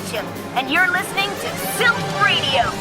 Ketchum, and you're listening to Silph Radio.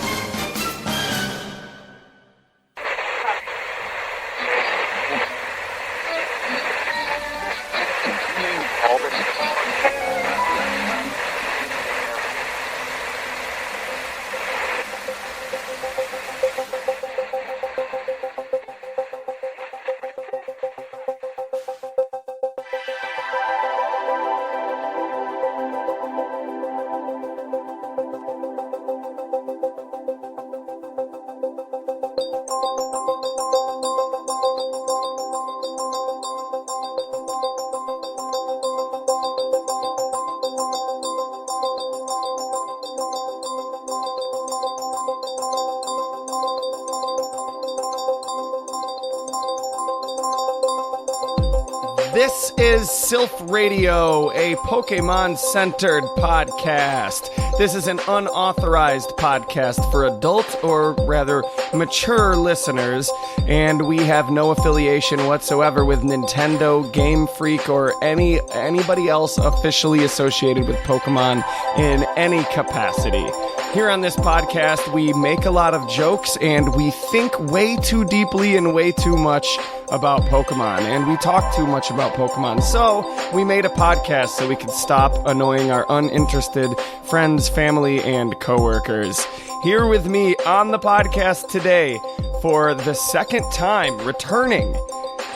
This is Silph Radio, a Pokemon-centered podcast. This is an unauthorized podcast for adult, or rather, mature listeners, and we have no affiliation whatsoever with Nintendo, Game Freak, or anybody else officially associated with Pokemon in any capacity. Here on this podcast, we make a lot of jokes, and we think way too deeply and way too much about Pokemon, and we talk too much about Pokemon. So we made a podcast so we could stop annoying our uninterested friends, family, and coworkers. Here with me on the podcast today for the second time returning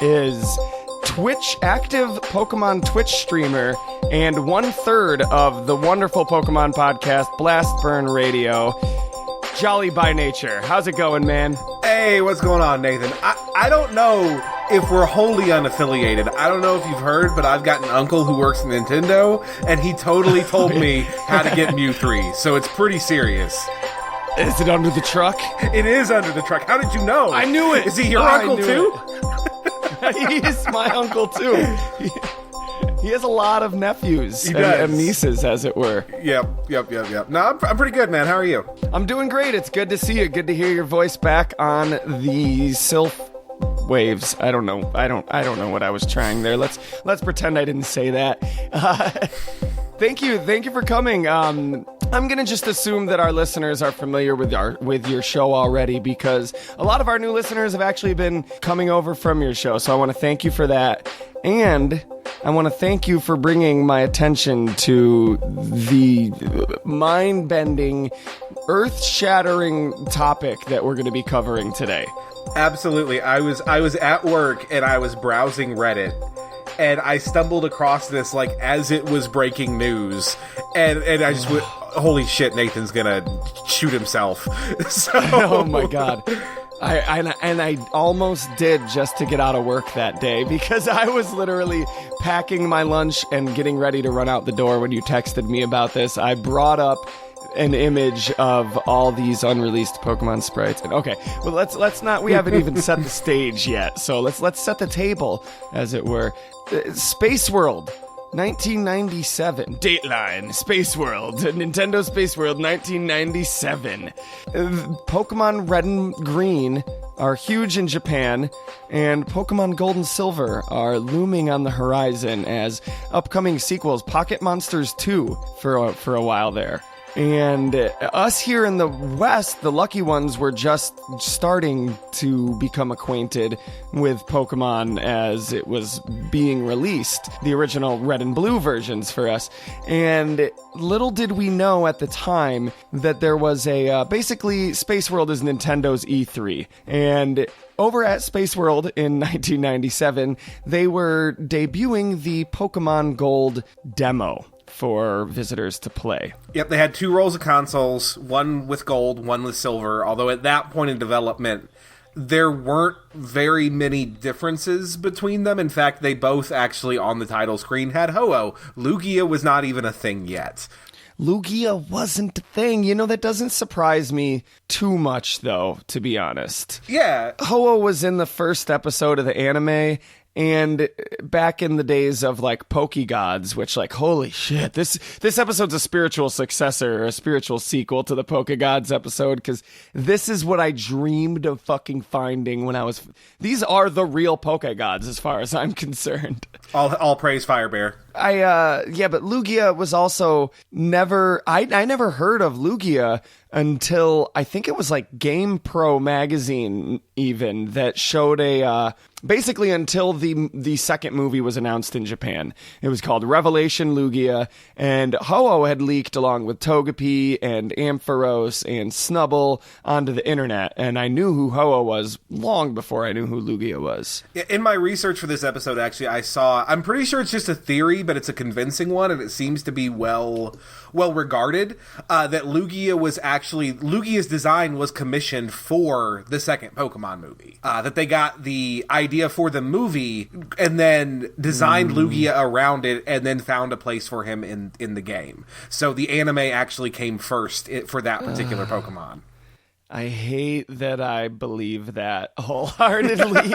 is active Pokemon Twitch streamer and 1/3 of the wonderful Pokemon podcast Blast Burn Radio, Jolly by Nature. How's it going, man? Hey, what's going on, Nathan? I don't know if we're wholly unaffiliated. I don't know if you've heard, but I've got an uncle who works at Nintendo, and he totally told me how to get Mew 3, so it's pretty serious. Is it under the truck? It is under the truck. How did you know? I knew it. Is he your uncle, too? He is my uncle, too. He has a lot of nephews and nieces, as it were. Yep. No, I'm pretty good, man. How are you? I'm doing great. It's good to see you. Good to hear your voice back on the Silph waves. I don't know what I was trying there. Let's pretend I didn't say that. Thank you for coming. I'm gonna just assume that our listeners are familiar with your show already, because a lot of our new listeners have actually been coming over from your show. So I want to thank you for that, and I want to thank you for bringing my attention to the mind-bending, earth-shattering topic that we're going to be covering today. Absolutely. I was at work and I was browsing Reddit, and I stumbled across this like as it was breaking news, and I just went, holy shit, Nathan's gonna shoot himself. So... Oh my god. I almost did just to get out of work that day, because I was literally packing my lunch and getting ready to run out the door when you texted me about this. I brought up an image of all these unreleased Pokemon sprites. And okay, well let's not, we haven't even set the stage yet. So let's set the table, as it were. Spaceworld 1997. Dateline. Spaceworld. Nintendo Spaceworld 1997. Pokemon Red and Green are huge in Japan, and Pokemon Gold and Silver are looming on the horizon as upcoming sequels. Pocket Monsters 2 for a while there. And us here in the West, the lucky ones, were just starting to become acquainted with Pokemon as it was being released, the original Red and Blue versions for us. And little did we know at the time that there was basically, Spaceworld is Nintendo's E3. And over at Spaceworld in 1997, they were debuting the Pokemon Gold demo for visitors to play. Yep, they had 2 rows of consoles, one with gold, one with silver, although at that point in development, there weren't very many differences between them. In fact, they both actually on the title screen had Ho-Oh. Lugia was not even a thing yet. Lugia wasn't a thing. You know, that doesn't surprise me too much, though, to be honest. Yeah. Ho-Oh was in the first episode of the anime, And back in the days of like Pokegods, which like, holy shit, this episode's a spiritual successor or a spiritual sequel to the Pokegods episode, because this is what I dreamed of fucking finding when I was. These are the real Pokegods as far as I'm concerned. All praise Firebear. But Lugia was also never. I never heard of Lugia until I think it was like Game Pro magazine even that showed basically until the second movie was announced in Japan. It was called Revelation Lugia, and Ho-Oh had leaked along with Togepi and Ampharos and Snubbull onto the internet, and I knew who Ho-Oh was long before I knew who Lugia was. In my research for this episode, actually, I'm pretty sure it's just a theory, but it's a convincing one, and it seems to be well regarded, that Lugia's design was commissioned for the second Pokemon movie. That they got the idea for the movie and then designed Lugia around it and then found a place for him in the game. So the anime actually came first for that particular Pokemon. I hate that I believe that wholeheartedly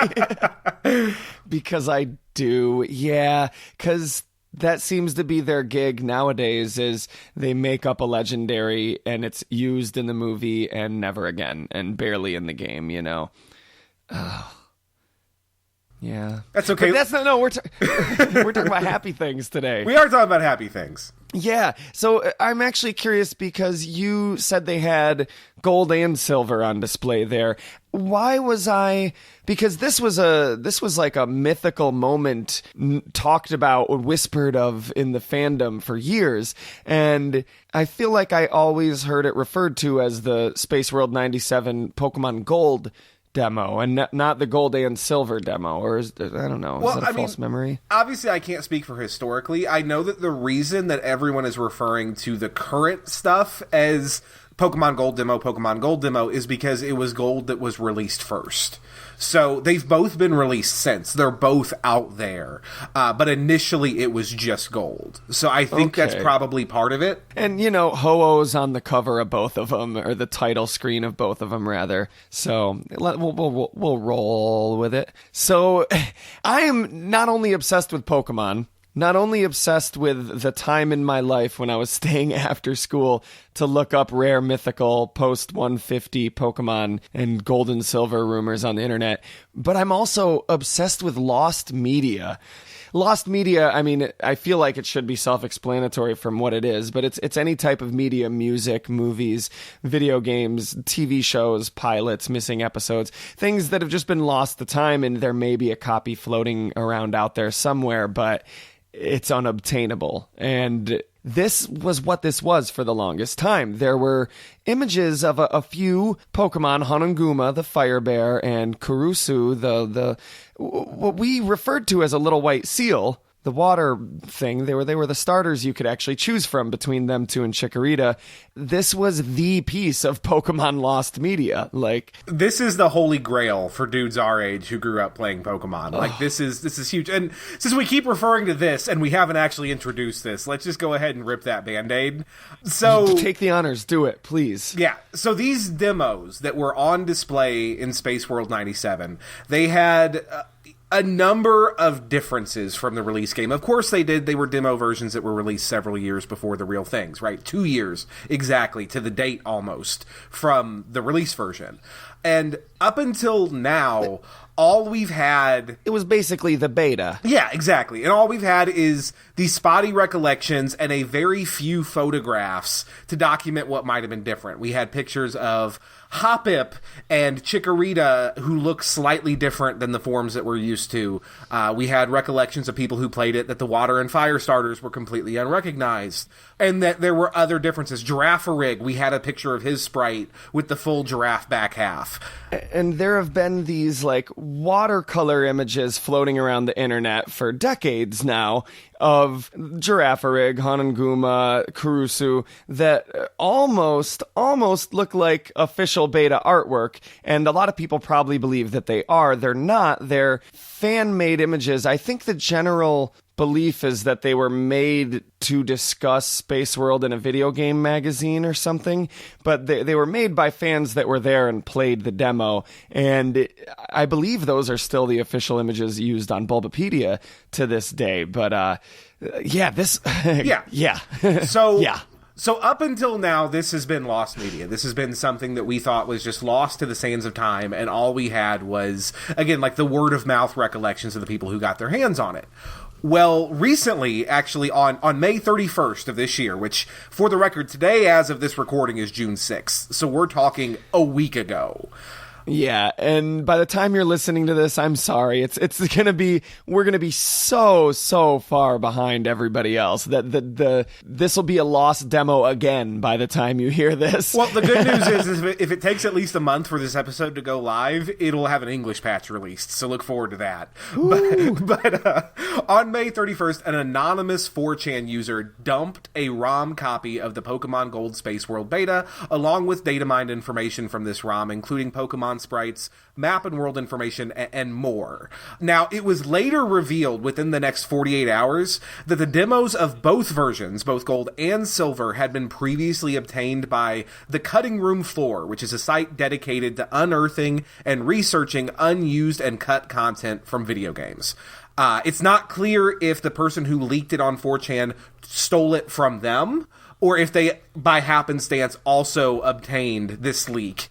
because I do. Yeah, because that seems to be their gig nowadays, is they make up a legendary and it's used in the movie and never again and barely in the game, you know. Yeah. That's okay. But we're talking about happy things today. We are talking about happy things. Yeah. So I'm actually curious because you said they had gold and silver on display there. Why was because this was like a mythical moment talked about or whispered of in the fandom for years. And I feel like I always heard it referred to as the Spaceworld 97 Pokemon Gold demo and not the gold and silver demo, or I don't know. Is that a false memory? Obviously, I can't speak for historically. I know that the reason that everyone is referring to the current stuff as Pokemon Gold demo is because it was gold that was released first. So they've both been released since. They're both out there. But initially it was just gold. So I think that's probably part of it. And, you know, Ho-Oh's on the cover of both of them, or the title screen of both of them, rather. So we'll roll with it. So I am not only obsessed with Pokemon, not only obsessed with the time in my life when I was staying after school to look up rare mythical post 150 Pokemon and gold and silver rumors on the internet, but I'm also obsessed with lost media. Lost media, I mean, I feel like it should be self-explanatory from what it is, but it's any type of media, music, movies, video games, TV shows, pilots, missing episodes, things that have just been lost to time, and there may be a copy floating around out there somewhere, but it's unobtainable. And this was what this was for the longest time. There were images of a few Pokemon, Hanunguma, the fire bear, and Kurusu, the what we referred to as a little white seal, the water thing. They were the starters you could actually choose from between them two and Chikorita. This was the piece of Pokemon lost media. Like, this is the holy grail for dudes our age who grew up playing Pokemon. Like, this is huge. And since we keep referring to this and we haven't actually introduced this, let's just go ahead and rip that Band-Aid. So take the honors, do it, please. Yeah. So these demos that were on display in Spaceworld 97, they had a number of differences from the release game. Of course they did. They were demo versions that were released several years before the real things, right? 2 years exactly to the date almost from the release version. And up until now, all we've had... It was basically the beta. Yeah, exactly. And all we've had is these spotty recollections and a very few photographs to document what might have been different. We had pictures of Hoppip and Chikorita who look slightly different than the forms that we're used to. We had recollections of people who played it that the water and fire starters were completely unrecognized. And that there were other differences. Girafarig, we had a picture of his sprite with the full giraffe back half. And there have been these, like, watercolor images floating around the internet for decades now of Girafarig, Hanunguma, Kurusu that almost look like official beta artwork. And a lot of people probably believe that they are. They're not. They're fan-made images. I think the general belief is that they were made to discuss Spaceworld in a video game magazine or something, but they were made by fans that were there and played the demo, and I believe those are still the official images used on Bulbapedia to this day. But yeah. So yeah. So up until now, this has been lost media. This has been something that we thought was just lost to the sands of time, and all we had was, again, like the word of mouth recollections of the people who got their hands on it. Well, recently, actually, on May 31st of this year, which, for the record, today, as of this recording, is June 6th. So we're talking a week ago. Yeah, and by the time you're listening to this, I'm sorry. It's we're gonna be so far behind everybody else that this will be a lost demo again by the time you hear this. Well, the good news is if it takes at least a month for this episode to go live, it'll have an English patch released. So look forward to that. But on May 31st, an anonymous 4chan user dumped a ROM copy of the Pokemon Gold Spaceworld beta, along with data mined information from this ROM, including Pokemon sprites, map and world information, and more. Now, it was later revealed within the next 48 hours that the demos of both versions, both Gold and Silver, had been previously obtained by the Cutting Room Floor, which is a site dedicated to unearthing and researching unused and cut content from video games. It's not clear if the person who leaked it on 4chan stole it from them, or if they, by happenstance, also obtained this leak.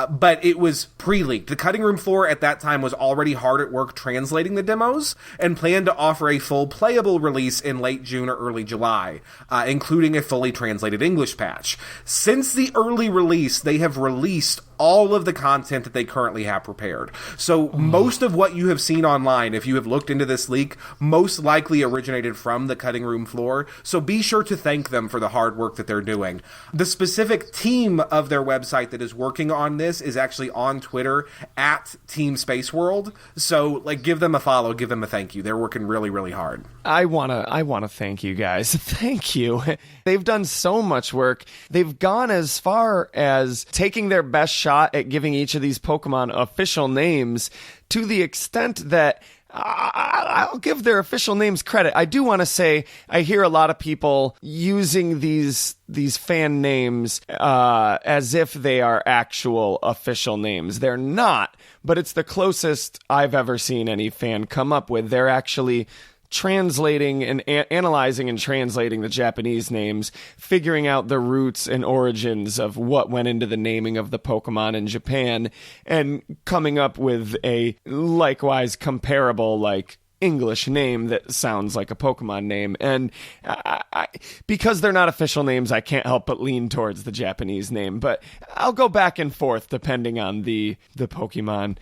But it was pre-leaked. The Cutting Room Floor at that time was already hard at work translating the demos and planned to offer a full playable release in late June or early July, including a fully translated English patch. Since the early release, they have released all of the content that they currently have prepared. So most of what you have seen online, if you have looked into this leak, most likely originated from the Cutting Room Floor. So be sure to thank them for the hard work that they're doing. The specific team of their website that is working on this is actually on Twitter at Team Spaceworld. So give them a follow, give them a thank you. They're working really, really hard. I wanna thank you guys. Thank you. They've done so much work. They've gone as far as taking their best shot at giving each of these Pokemon official names, to the extent that I'll give their official names credit. I do want to say I hear a lot of people using these fan names as if they are actual official names. They're not, but it's the closest I've ever seen any fan come up with. They're actually translating and analyzing and translating the Japanese names, figuring out the roots and origins of what went into the naming of the Pokemon in Japan, and coming up with a likewise comparable, English name that sounds like a Pokemon name. And because they're not official names, I can't help but lean towards the Japanese name, but I'll go back and forth depending on the Pokemon.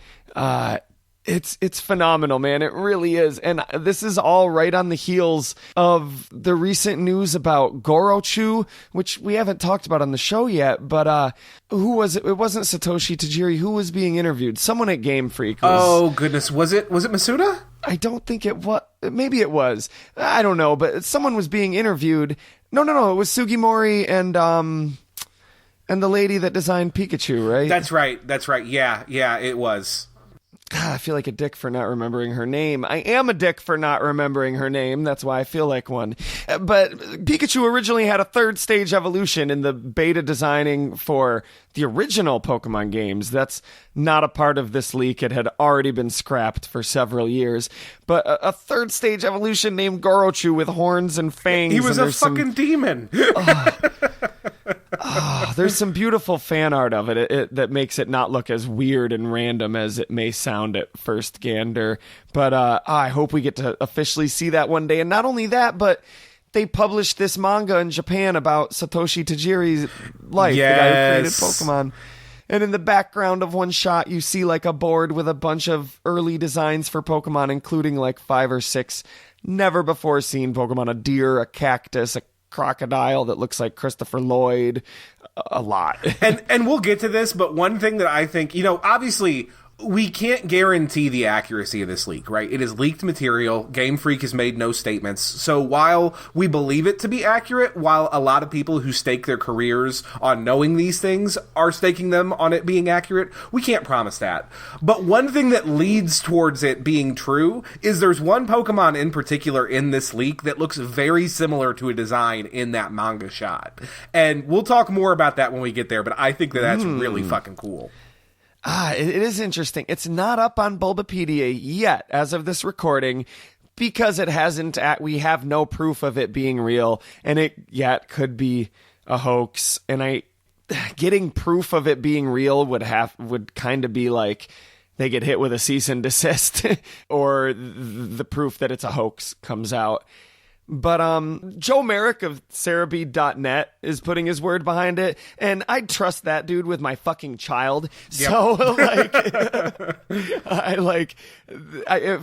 It's phenomenal, man. It really is. And this is all right on the heels of the recent news about Gorochu, which we haven't talked about on the show yet, but who was it? It wasn't Satoshi Tajiri. Who was being interviewed? Someone at Game Freak. Oh, goodness. Was it Masuda? I don't think it was. Maybe it was. I don't know, but someone was being interviewed. No. It was Sugimori and the lady that designed Pikachu, right? That's right. Yeah, it was. I feel like a dick for not remembering her name. I am a dick for not remembering her name. That's why I feel like one. But Pikachu originally had a third stage evolution in the beta designing for the original Pokemon games. That's not a part of this leak. It had already been scrapped for several years. But a third stage evolution named Gorochu with horns and fangs. He was a fucking demon. There's some beautiful fan art of it that makes it not look as weird and random as it may sound at first gander. But I hope we get to officially see that one day. And not only that, but they published this manga in Japan about Satoshi Tajiri's life, the guy who created Pokemon. And in the background of one shot, you see a board with a bunch of early designs for Pokemon, including 5 or 6 never before seen Pokemon: a deer, a cactus, a crocodile that looks like Christopher Lloyd, a lot. and we'll get to this, but one thing that I think, obviously we can't guarantee the accuracy of this leak, right? It is leaked material. Game Freak has made no statements. So while we believe it to be accurate, while a lot of people who stake their careers on knowing these things are staking them on it being accurate, we can't promise that. But one thing that leads towards it being true is there's one Pokemon in particular in this leak that looks very similar to a design in that manga shot. And we'll talk more about that when we get there, but I think that that's really fucking cool. It is interesting. It's not up on Bulbapedia yet as of this recording because it hasn't. We have no proof of it being real, and it could be a hoax. And getting proof of it being real would kind of be like they get hit with a cease and desist, or the proof that it's a hoax comes out. But Joe Merrick of Cerebi.net is putting his word behind it, and I'd trust that dude with my fucking child. Yep. So,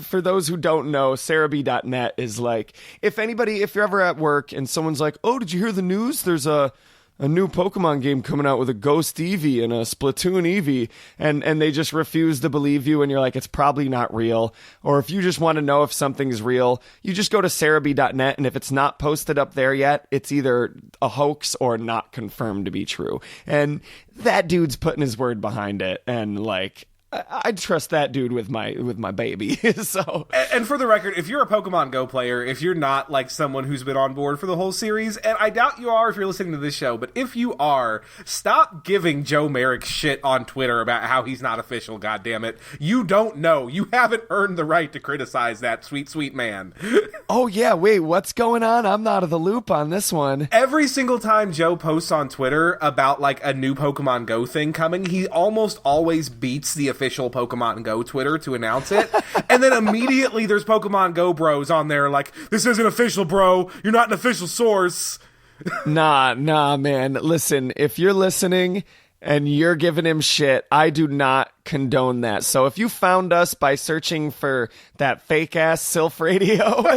for those who don't know, Cerebi.net is like, if you're ever at work and someone's like, oh, did you hear the news? There's a new Pokemon game coming out with a Ghost Eevee and a Splatoon Eevee, and they just refuse to believe you, and you're like, it's probably not real. Or if you just want to know if something's real, you just go to Cerebi.net, and if it's not posted up there yet, it's either a hoax or not confirmed to be true. And that dude's putting his word behind it, and like, I'd trust that dude with my baby. So, and for the record, if you're a Pokemon Go player, if you're not like someone who's been on board for the whole series, and I doubt you are if you're listening to this show, but if you are, stop giving Joe Merrick shit on Twitter about how he's not official, goddammit. You don't know. You haven't earned the right to criticize that sweet, sweet man. Oh yeah, wait, what's going on? I'm not of the loop on this one. Every single time Joe posts on Twitter about like a new Pokemon Go thing coming, he almost always beats the official Pokemon Go Twitter to announce it, and then immediately there's Pokemon Go bros on there like, this isn't official, bro, you're not an official source. Nah, man, listen, if you're listening and you're giving him shit, I do not condone that. So if you found us by searching for that fake ass Silph radio,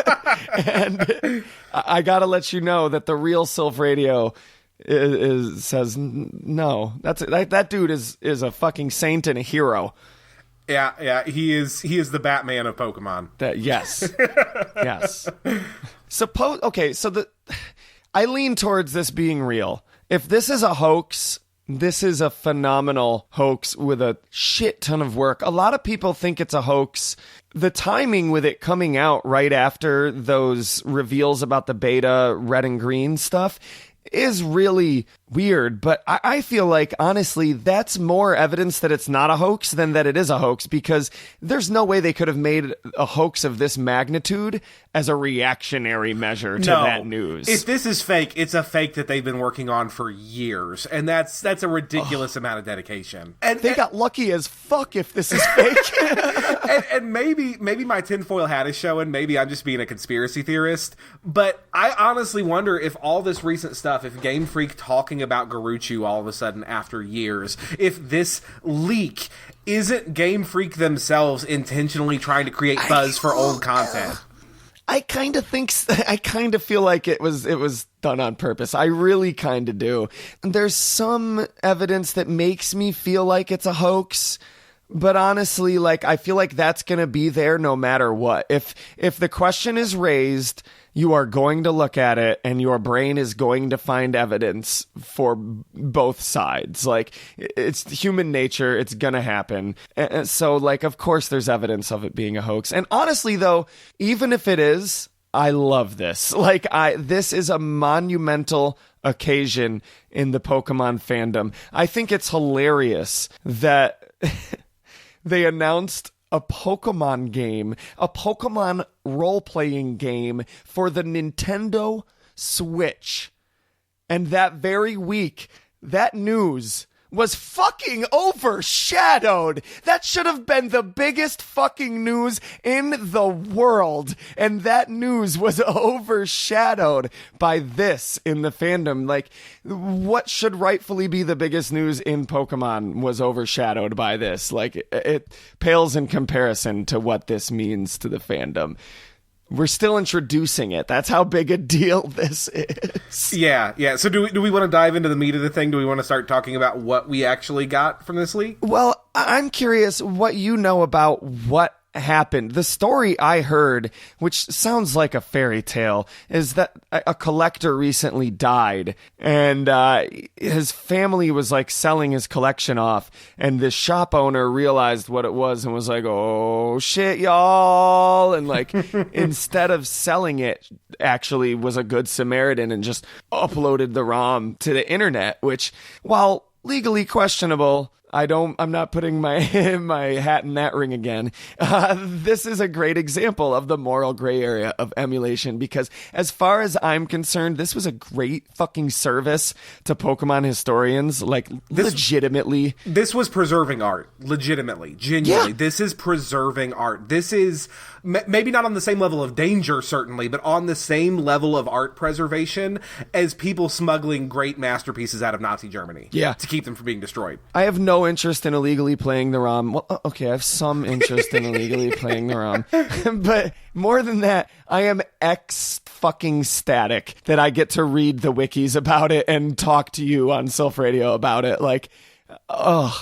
and I gotta let you know that the real Silph radio says no. That dude is a fucking saint and a hero. Yeah, he is the Batman of Pokemon. Yes. Yes. I lean towards this being real. If this is a hoax, this is a phenomenal hoax with a shit ton of work. A lot of people think it's a hoax. The timing with it coming out right after those reveals about the beta red and green stuff is really weird, but I feel like, honestly, that's more evidence that it's not a hoax than that it is a hoax, because there's no way they could have made a hoax of this magnitude as a reactionary measure to that news. If this is fake, it's a fake that they've been working on for years, and that's a ridiculous amount of dedication. And they got lucky as fuck if this is fake. and maybe my tinfoil hat is showing, maybe I'm just being a conspiracy theorist, but I honestly wonder if all this recent stuff, if Game Freak talking about Garuchu all of a sudden after years, if this leak isn't Game Freak themselves intentionally trying to create buzz for old content. I kind of feel like it was done on purpose. I really kind of do. There's some evidence that makes me feel like it's a hoax, but honestly, like, I feel like that's going to be there no matter what. If the question is raised, you are going to look at it and your brain is going to find evidence for both sides. Like, it's human nature. It's going to happen. And so, like, of course there's evidence of it being a hoax. And honestly, though, even if it is, I love this. Like, this is a monumental occasion in the Pokemon fandom. I think it's hilarious that they announced a Pokemon game, a Pokemon role-playing game for the Nintendo Switch. And that very week, that news was fucking overshadowed. That should have been the biggest fucking news in the world. And that news was overshadowed by this in the fandom. Like, what should rightfully be the biggest news in Pokemon was overshadowed by this. Like, it pales in comparison to what this means to the fandom. We're still introducing it. That's how big a deal this is. Yeah. So do we want to dive into the meat of the thing? Do we want to start talking about what we actually got from this leak? Well, I'm curious what you know about what happened. The story I heard, which sounds like a fairy tale, is that a collector recently died, and his family was like selling his collection off, and this shop owner realized what it was and was like, oh shit, y'all, and like instead of selling it, actually was a good Samaritan and just uploaded the ROM to the internet, which, while legally questionable, I'm not putting my hat in that ring again. This is a great example of the moral gray area of emulation, because as far as I'm concerned, this was a great fucking service to Pokemon historians. Like, legitimately. This was preserving art. Legitimately. Genuinely. Yeah. This is preserving art. This is maybe not on the same level of danger, certainly, but on the same level of art preservation as people smuggling great masterpieces out of Nazi Germany. Yeah. To keep them from being destroyed. I have no interest in illegally playing the ROM. Well, okay, I have some interest in illegally playing the ROM. But more than that, I am fucking static that I get to read the wikis about it and talk to you on Silph Radio about it. Like, ugh.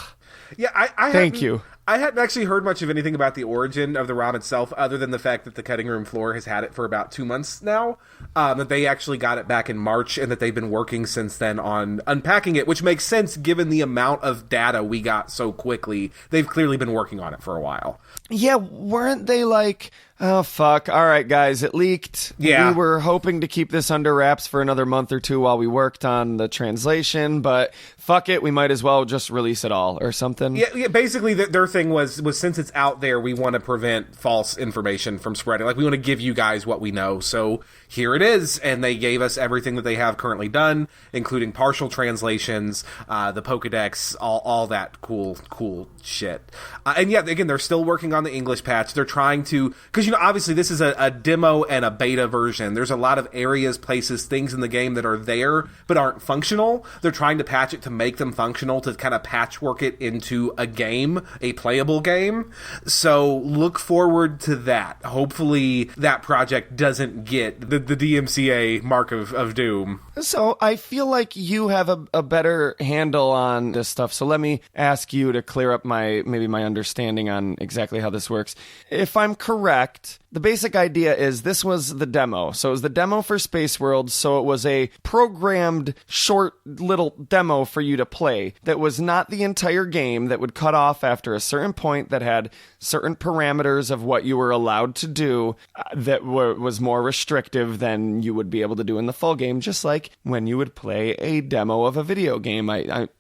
Yeah, I thank you. I hadn't actually heard much of anything about the origin of the ROM itself, other than the fact that the cutting room floor has had it for about 2 months now, that they actually got it back in March, and that they've been working since then on unpacking it, which makes sense given the amount of data we got so quickly. They've clearly been working on it for a while. Yeah, weren't they like, oh, fuck, all right, guys, it leaked. Yeah. We were hoping to keep this under wraps for another month or two while we worked on the translation, but fuck it, we might as well just release it all or something. Yeah, basically their thing was since it's out there, we want to prevent false information from spreading. Like, we want to give you guys what we know, so here it is. And they gave us everything that they have currently done, including partial translations, the Pokedex, all that cool shit. And yeah, again, they're still working on the English patch. They're trying to, because, obviously this is a demo and a beta version. There's a lot of areas, places, things in the game that are there but aren't functional. They're trying to patch it to make them functional, to kind of patchwork it into a game, a playable game. So look forward to that. Hopefully that project doesn't get the DMCA mark of doom. So I feel like you have a better handle on this stuff. So let me ask you to clear up my understanding on exactly how this works. If I'm correct, the basic idea is this was the demo. So it was the demo for Spaceworld. So it was a programmed short little demo for you to play that was not the entire game, that would cut off after a certain point, that had certain parameters of what you were allowed to do that was more restrictive than you would be able to do in the full game, just like when you would play a demo of a video game.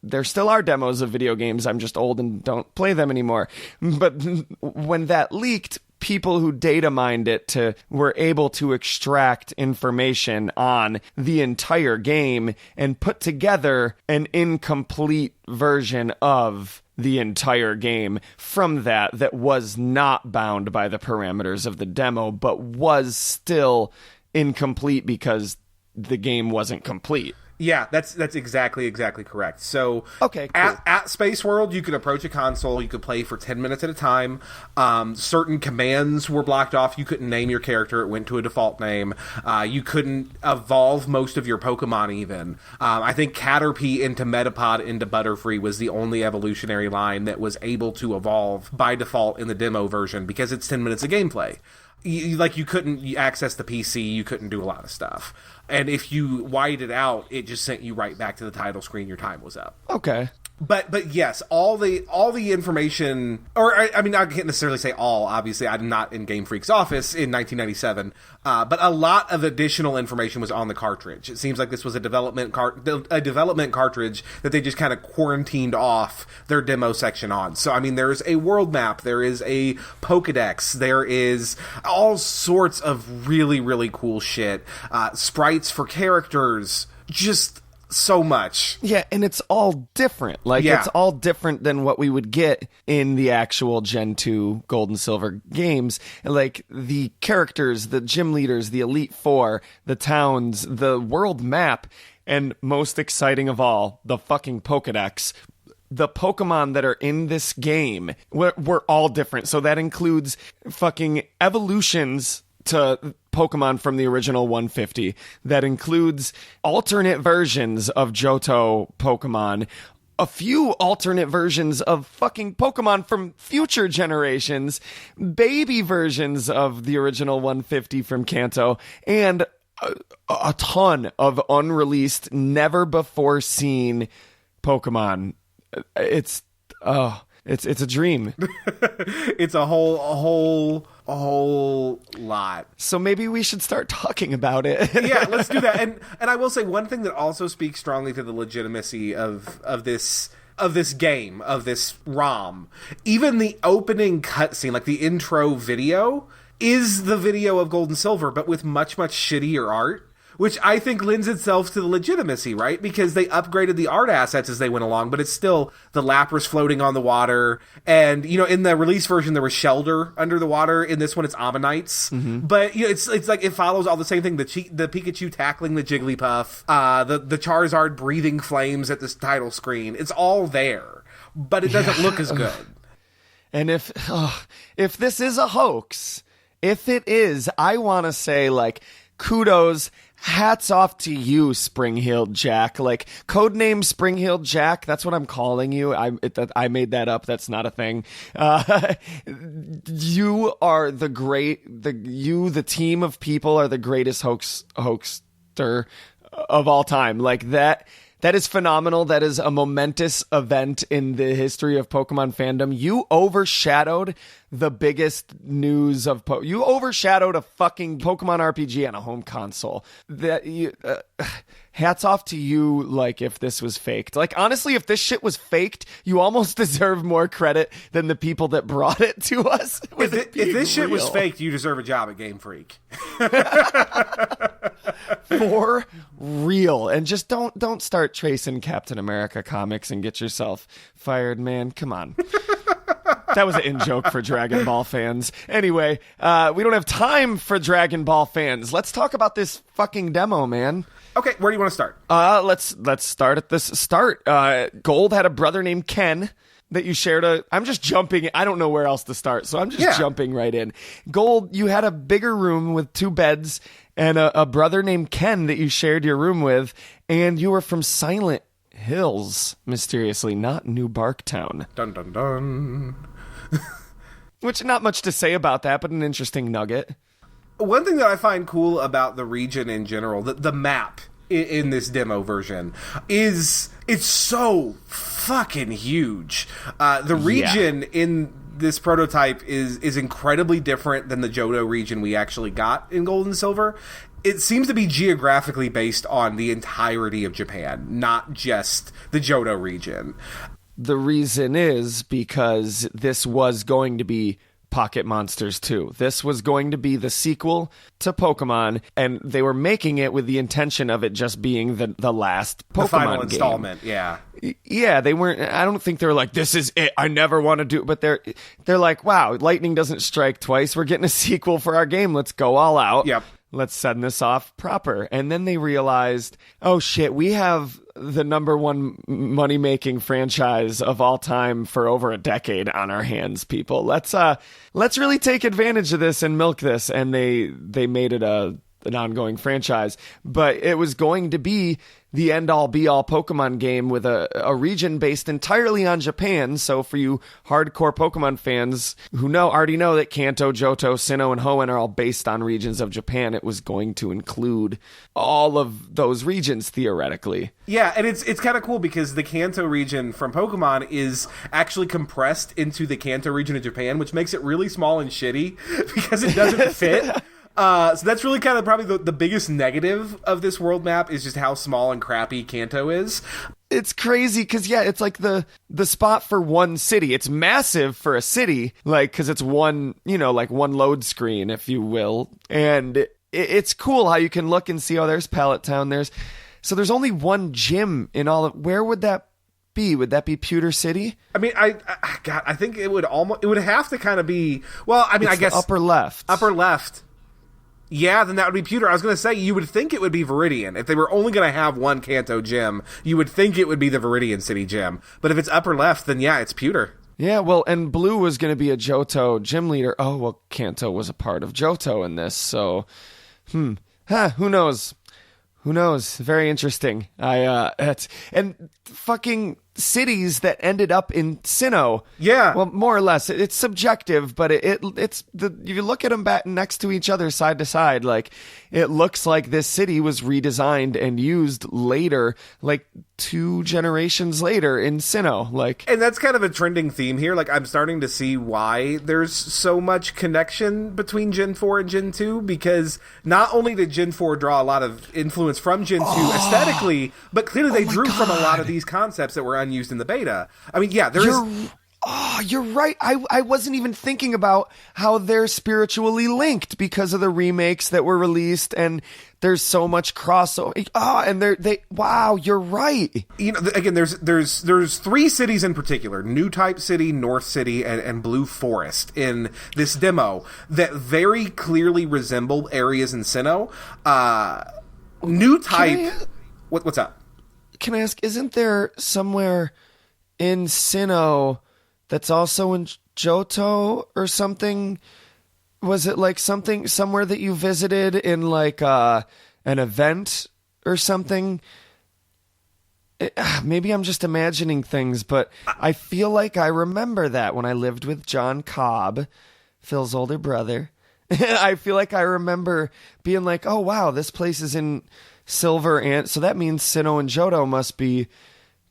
There still are demos of video games. I'm just old and don't play them anymore. But when that leaked, people who data mined it were able to extract information on the entire game and put together an incomplete version of the entire game from that was not bound by the parameters of the demo, but was still incomplete because the game wasn't complete. Yeah, that's exactly correct. So, okay, cool. At Spaceworld, you could approach a console, you could play for 10 minutes at a time. Certain commands were blocked off. You couldn't name your character. It went to a default name. You couldn't evolve most of your Pokemon even. I think Caterpie into Metapod into Butterfree was the only evolutionary line that was able to evolve by default in the demo version, because it's 10 minutes of gameplay. You couldn't access the PC, you couldn't do a lot of stuff. And if you whited it out, it just sent you right back to the title screen. Your time was up. Okay. But yes, all the information, or I mean, I can't necessarily say all. Obviously, I'm not in Game Freak's office in 1997. But a lot of additional information was on the cartridge. It seems like this was a development cartridge that they just kind of quarantined off their demo section on. So I mean, there's a world map, there is a Pokedex, there is all sorts of really, really cool shit. Sprites for characters, just so much. Yeah, and it's all different. It's all different than what we would get in the actual Gen 2 Gold and Silver games. Like, the characters, the gym leaders, the Elite Four, the towns, the world map, and most exciting of all, the fucking Pokedex. The Pokemon that are in this game were all different. So that includes fucking evolutions to Pokemon from the original 150 that includes alternate versions of Johto Pokemon, a few alternate versions of fucking Pokemon from future generations, baby versions of the original 150 from Kanto, and a ton of unreleased, never before seen Pokemon. It's a dream. It's a whole lot. So maybe we should start talking about it. Yeah, let's do that. And I will say one thing that also speaks strongly to the legitimacy of this game, of this ROM. Even the opening cutscene, like the intro video, is the video of Gold and Silver, but with much, much shittier art, which I think lends itself to the legitimacy, right? Because they upgraded the art assets as they went along, but it's still the Lapras floating on the water. And, in the release version, there was Shelder under the water. In this one, it's Ammonites. Mm-hmm. But, it's like it follows all the same thing. The Pikachu tackling the Jigglypuff, the Charizard breathing flames at this title screen. It's all there, but it doesn't look as good. And if this is a hoax, if it is, I want to say, kudos, hats off to you, Spring-Heeled Jack. Codename Spring-Heeled Jack, that's what I'm calling you. I made that up. That's not a thing. You are the team of people are the greatest hoaxster of all time. That is phenomenal. That is a momentous event in the history of Pokemon fandom. You overshadowed the biggest news of you overshadowed a fucking Pokemon RPG on a home console. Hats off to you. If this was faked, honestly, if this shit was faked, you almost deserve more credit than the people that brought it to us. If this shit was faked, you deserve a job at Game Freak. For real. And just don't start tracing Captain America comics and get yourself fired, man. Come on. That was an in-joke for Dragon Ball fans. Anyway, we don't have time for Dragon Ball fans. Let's talk about this fucking demo, man. Okay, where do you want to start? Let's start at this start. Gold had a brother named Ken that you shared I'm just jumping. I don't know where else to start, so I'm just jumping right in. Gold, you had a bigger room with 2 beds and a brother named Ken that you shared your room with, and you were from Silent Hills, mysteriously, not New Barktown. Dun, dun, dun. Which, not much to say about that, but an interesting nugget. One thing that I find cool about the region in general, the map in this demo version, is it's so fucking huge. The region in this prototype is incredibly different than the Johto region we actually got in Gold and Silver. It seems to be geographically based on the entirety of Japan, not just the Johto region. The reason is because this was going to be Pocket Monsters 2. This was going to be the sequel to Pokemon, and they were making it with the intention of it just being the last Pokemon the final game. installment, yeah. Yeah, they weren't. I don't think they were like, this is it, I never want to do it. But they're like, wow, lightning doesn't strike twice. We're getting a sequel for our game. Let's go all out. Yep. Let's send this off proper. And then they realized, oh shit, we have the number one money-making franchise of all time for over a decade on our hands, people. Let's really take advantage of this and milk this. And they made it an ongoing franchise. But it was going to be the end-all, be-all Pokemon game with a region based entirely on Japan. So for you hardcore Pokemon fans who already know that Kanto, Johto, Sinnoh, and Hoenn are all based on regions of Japan, it was going to include all of those regions, theoretically. Yeah, and it's kind of cool because the Kanto region from Pokemon is actually compressed into the Kanto region of Japan, which makes it really small and shitty because it doesn't fit. So that's really kind of probably the biggest negative of this world map is just how small and crappy Kanto is. It's crazy because, it's like the spot for one city. It's massive for a city, because it's one, one load screen, if you will. And it's cool how you can look and see, there's Pallet Town. So there's only one gym in all of, where would that be? Would that be Pewter City? I mean, I think it would have to kind of be, I guess upper left. Upper left. Yeah, then that would be Pewter. I was going to say, you would think it would be Viridian. If they were only going to have one Kanto gym, you would think it would be the Viridian City gym. But if it's upper left, then it's Pewter. Yeah, well, and Blue was going to be a Johto gym leader. Oh, well, Kanto was a part of Johto in this, so, who knows? Who knows? Very interesting. And fucking cities that ended up in Sinnoh. Yeah. Well, more or less. It's subjective, but you look at them back next to each other, side to side, like, it looks like this city was redesigned and used later, like 2 generations later in Sinnoh. Like, and that's kind of a trending theme here. Like, I'm starting to see why there's so much connection between Gen 4 and Gen 2, because not only did Gen 4 draw a lot of influence from Gen 2 aesthetically, but clearly they drew from a lot of these concepts that were unused in the beta. I mean, yeah, you're right. I wasn't even thinking about how they're spiritually linked because of the remakes that were released, and there's so much crossover. And wow, you're right. You know, again, there's 3 cities in particular: New Type City, North City, and Blue Forest in this demo that very clearly resemble areas in Sinnoh. New Type. What's up? Can I ask? Isn't there somewhere in Sinnoh that's also in Johto or something? Was it like somewhere that you visited in like an event or something? Maybe I'm just imagining things, but I feel like I remember that when I lived with John Cobb, Phil's older brother. I feel like I remember being like, oh wow, this place is in Silver, and so that means Sinnoh and Johto must be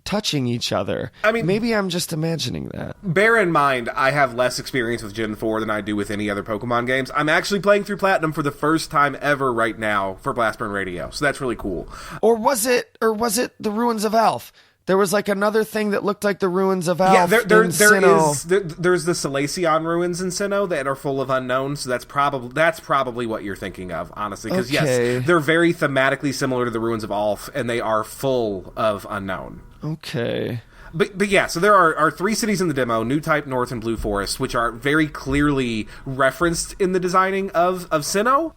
touching each other. I mean, maybe I'm just imagining that. Bear in mind, I have less experience with Gen 4 than I do with any other Pokemon games. I'm actually playing through Platinum for the first time ever right now for Blastburn Radio, so that's really cool. Or was it the Ruins of Alph? There was like another thing that looked like the Ruins of Alph. Yeah, there's Sinnoh. There's the Salacion ruins in Sinnoh that are full of unknowns. So that's probably what you're thinking of, honestly. Because yes, they're very thematically similar to the Ruins of Alph, and they are full of unknown. Okay. But yeah, so there are 3 cities in the demo: New Type, North, and Blue Forest, which are very clearly referenced in the designing of Sinnoh.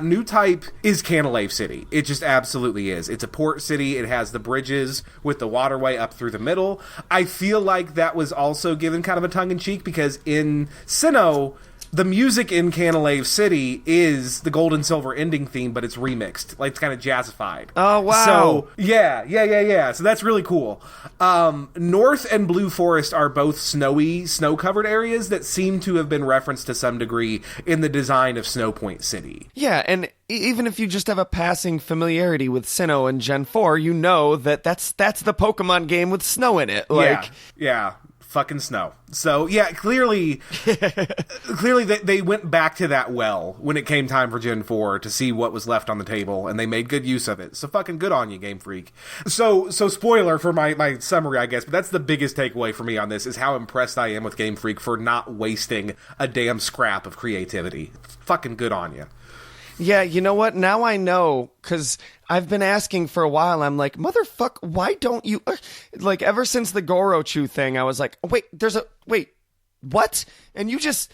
New Type is Canalave City. It just absolutely is. It's a port city. It has the bridges with the waterway up through the middle. I feel like that was also given kind of a tongue-in-cheek because in Sinnoh, the music in Canalave City is the gold and silver ending theme, but it's remixed. Like, it's kind of jazzified. Oh, wow. So, yeah. So that's really cool. North and Blue Forest are both snow-covered areas that seem to have been referenced to some degree in the design of Snow Point City. Yeah, and even if you just have a passing familiarity with Sinnoh and Gen 4, you know that's the Pokemon game with snow in it. Like, yeah. Fucking snow. So yeah, clearly they went back to that well when it came time for Gen 4 to see what was left on the table, and they made good use of it. So fucking good on you, Game Freak. So spoiler for my summary, I guess, but that's the biggest takeaway for me on this is how impressed I am with Game Freak for not wasting a damn scrap of creativity. Fucking good on you. Yeah, you know what? Now I know, because I've been asking for a while. I'm like, motherfucker, why don't you... Like, ever since the Gorochu thing, I was like, wait, what? And you just...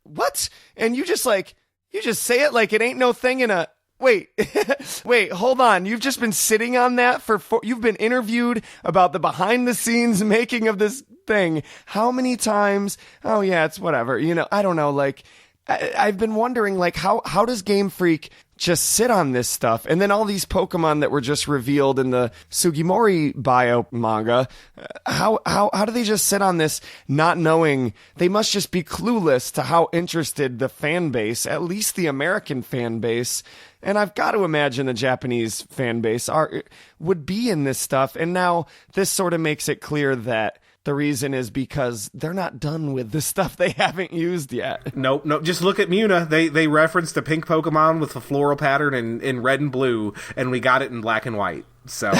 what? And you just say it like it ain't no thing in a... Wait, hold on. You've just been sitting on that you've been interviewed about the behind-the-scenes making of this thing. How many times? Oh, yeah, it's whatever. You know, I don't know, like... I've been wondering, like, how does Game Freak just sit on this stuff? And then all these Pokemon that were just revealed in the Sugimori bio manga, how do they just sit on this not knowing? They must just be clueless to how interested the fan base, at least the American fan base, and I've got to imagine the Japanese fan base would be in this stuff. And now this sort of makes it clear that the reason is because they're not done with the stuff they haven't used yet. Nope. Just look at Muna. They referenced a pink Pokemon with a floral pattern in red and blue, and we got it in black and white. So,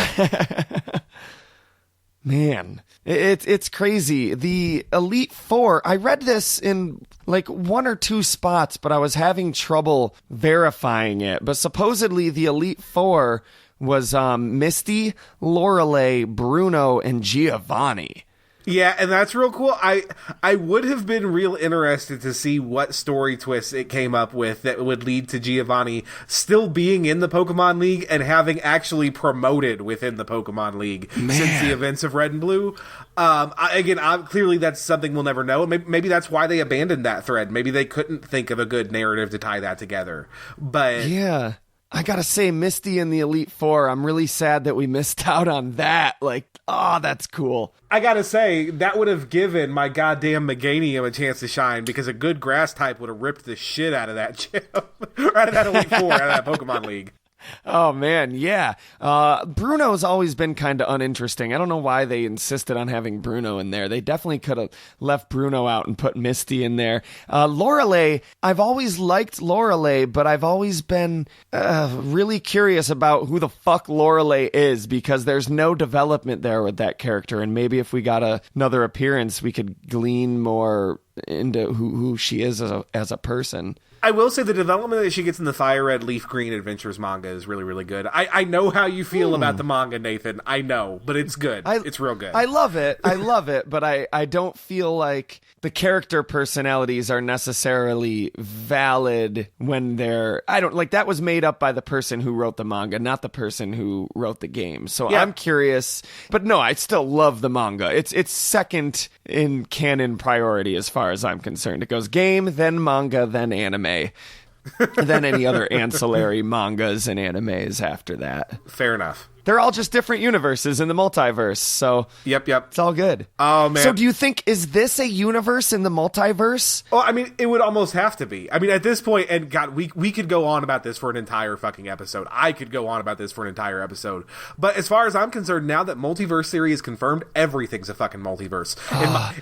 man, it's crazy. The Elite Four. I read this in like 1 or 2 spots, but I was having trouble verifying it. But supposedly the Elite Four was Misty, Lorelei, Bruno, and Giovanni. Yeah, and that's real cool. I would have been real interested to see what story twists it came up with that would lead to Giovanni still being in the Pokemon League and having actually promoted within the Pokemon League since the events of Red and Blue. Clearly that's something we'll never know. Maybe that's why they abandoned that thread. Maybe they couldn't think of a good narrative to tie that together. But yeah. I gotta say, Misty in the Elite Four, I'm really sad that we missed out on that. Like, oh, that's cool. I gotta say, that would have given my goddamn Meganium a chance to shine, because a good grass type would have ripped the shit out of that gym. Out of that Elite Four, out of that Pokemon League. Oh, man, yeah. Bruno's always been kind of uninteresting. I don't know why they insisted on having Bruno in there. They definitely could have left Bruno out and put Misty in there. Lorelei, I've always liked Lorelei, but I've always been really curious about who the fuck Lorelei is, because there's no development there with that character, and maybe if we got another appearance, we could glean more into who she is as a person. I will say the development that she gets in the Fire Red Leaf Green Adventures manga is really, really good. I know how you feel about the manga, Nathan. I know, but it's good. It's real good. I love it. But I don't feel like the character personalities are necessarily valid when they're... that was made up by the person who wrote the manga, not the person who wrote the game. So yeah. I'm curious. But no, I still love the manga. It's second in canon priority as far as I'm concerned. It goes game, then manga, then anime. Than any other ancillary mangas and animes after that. Fair enough. They're all just different universes in the multiverse, so yep, it's all good. Oh, man. So do you think, is this a universe in the multiverse? Well, I mean, it would almost have to be. I mean, at this point, and God, we could go on about this for an entire fucking episode. I could go on about this for an entire episode. But as far as I'm concerned, now that multiverse theory is confirmed, everything's a fucking multiverse.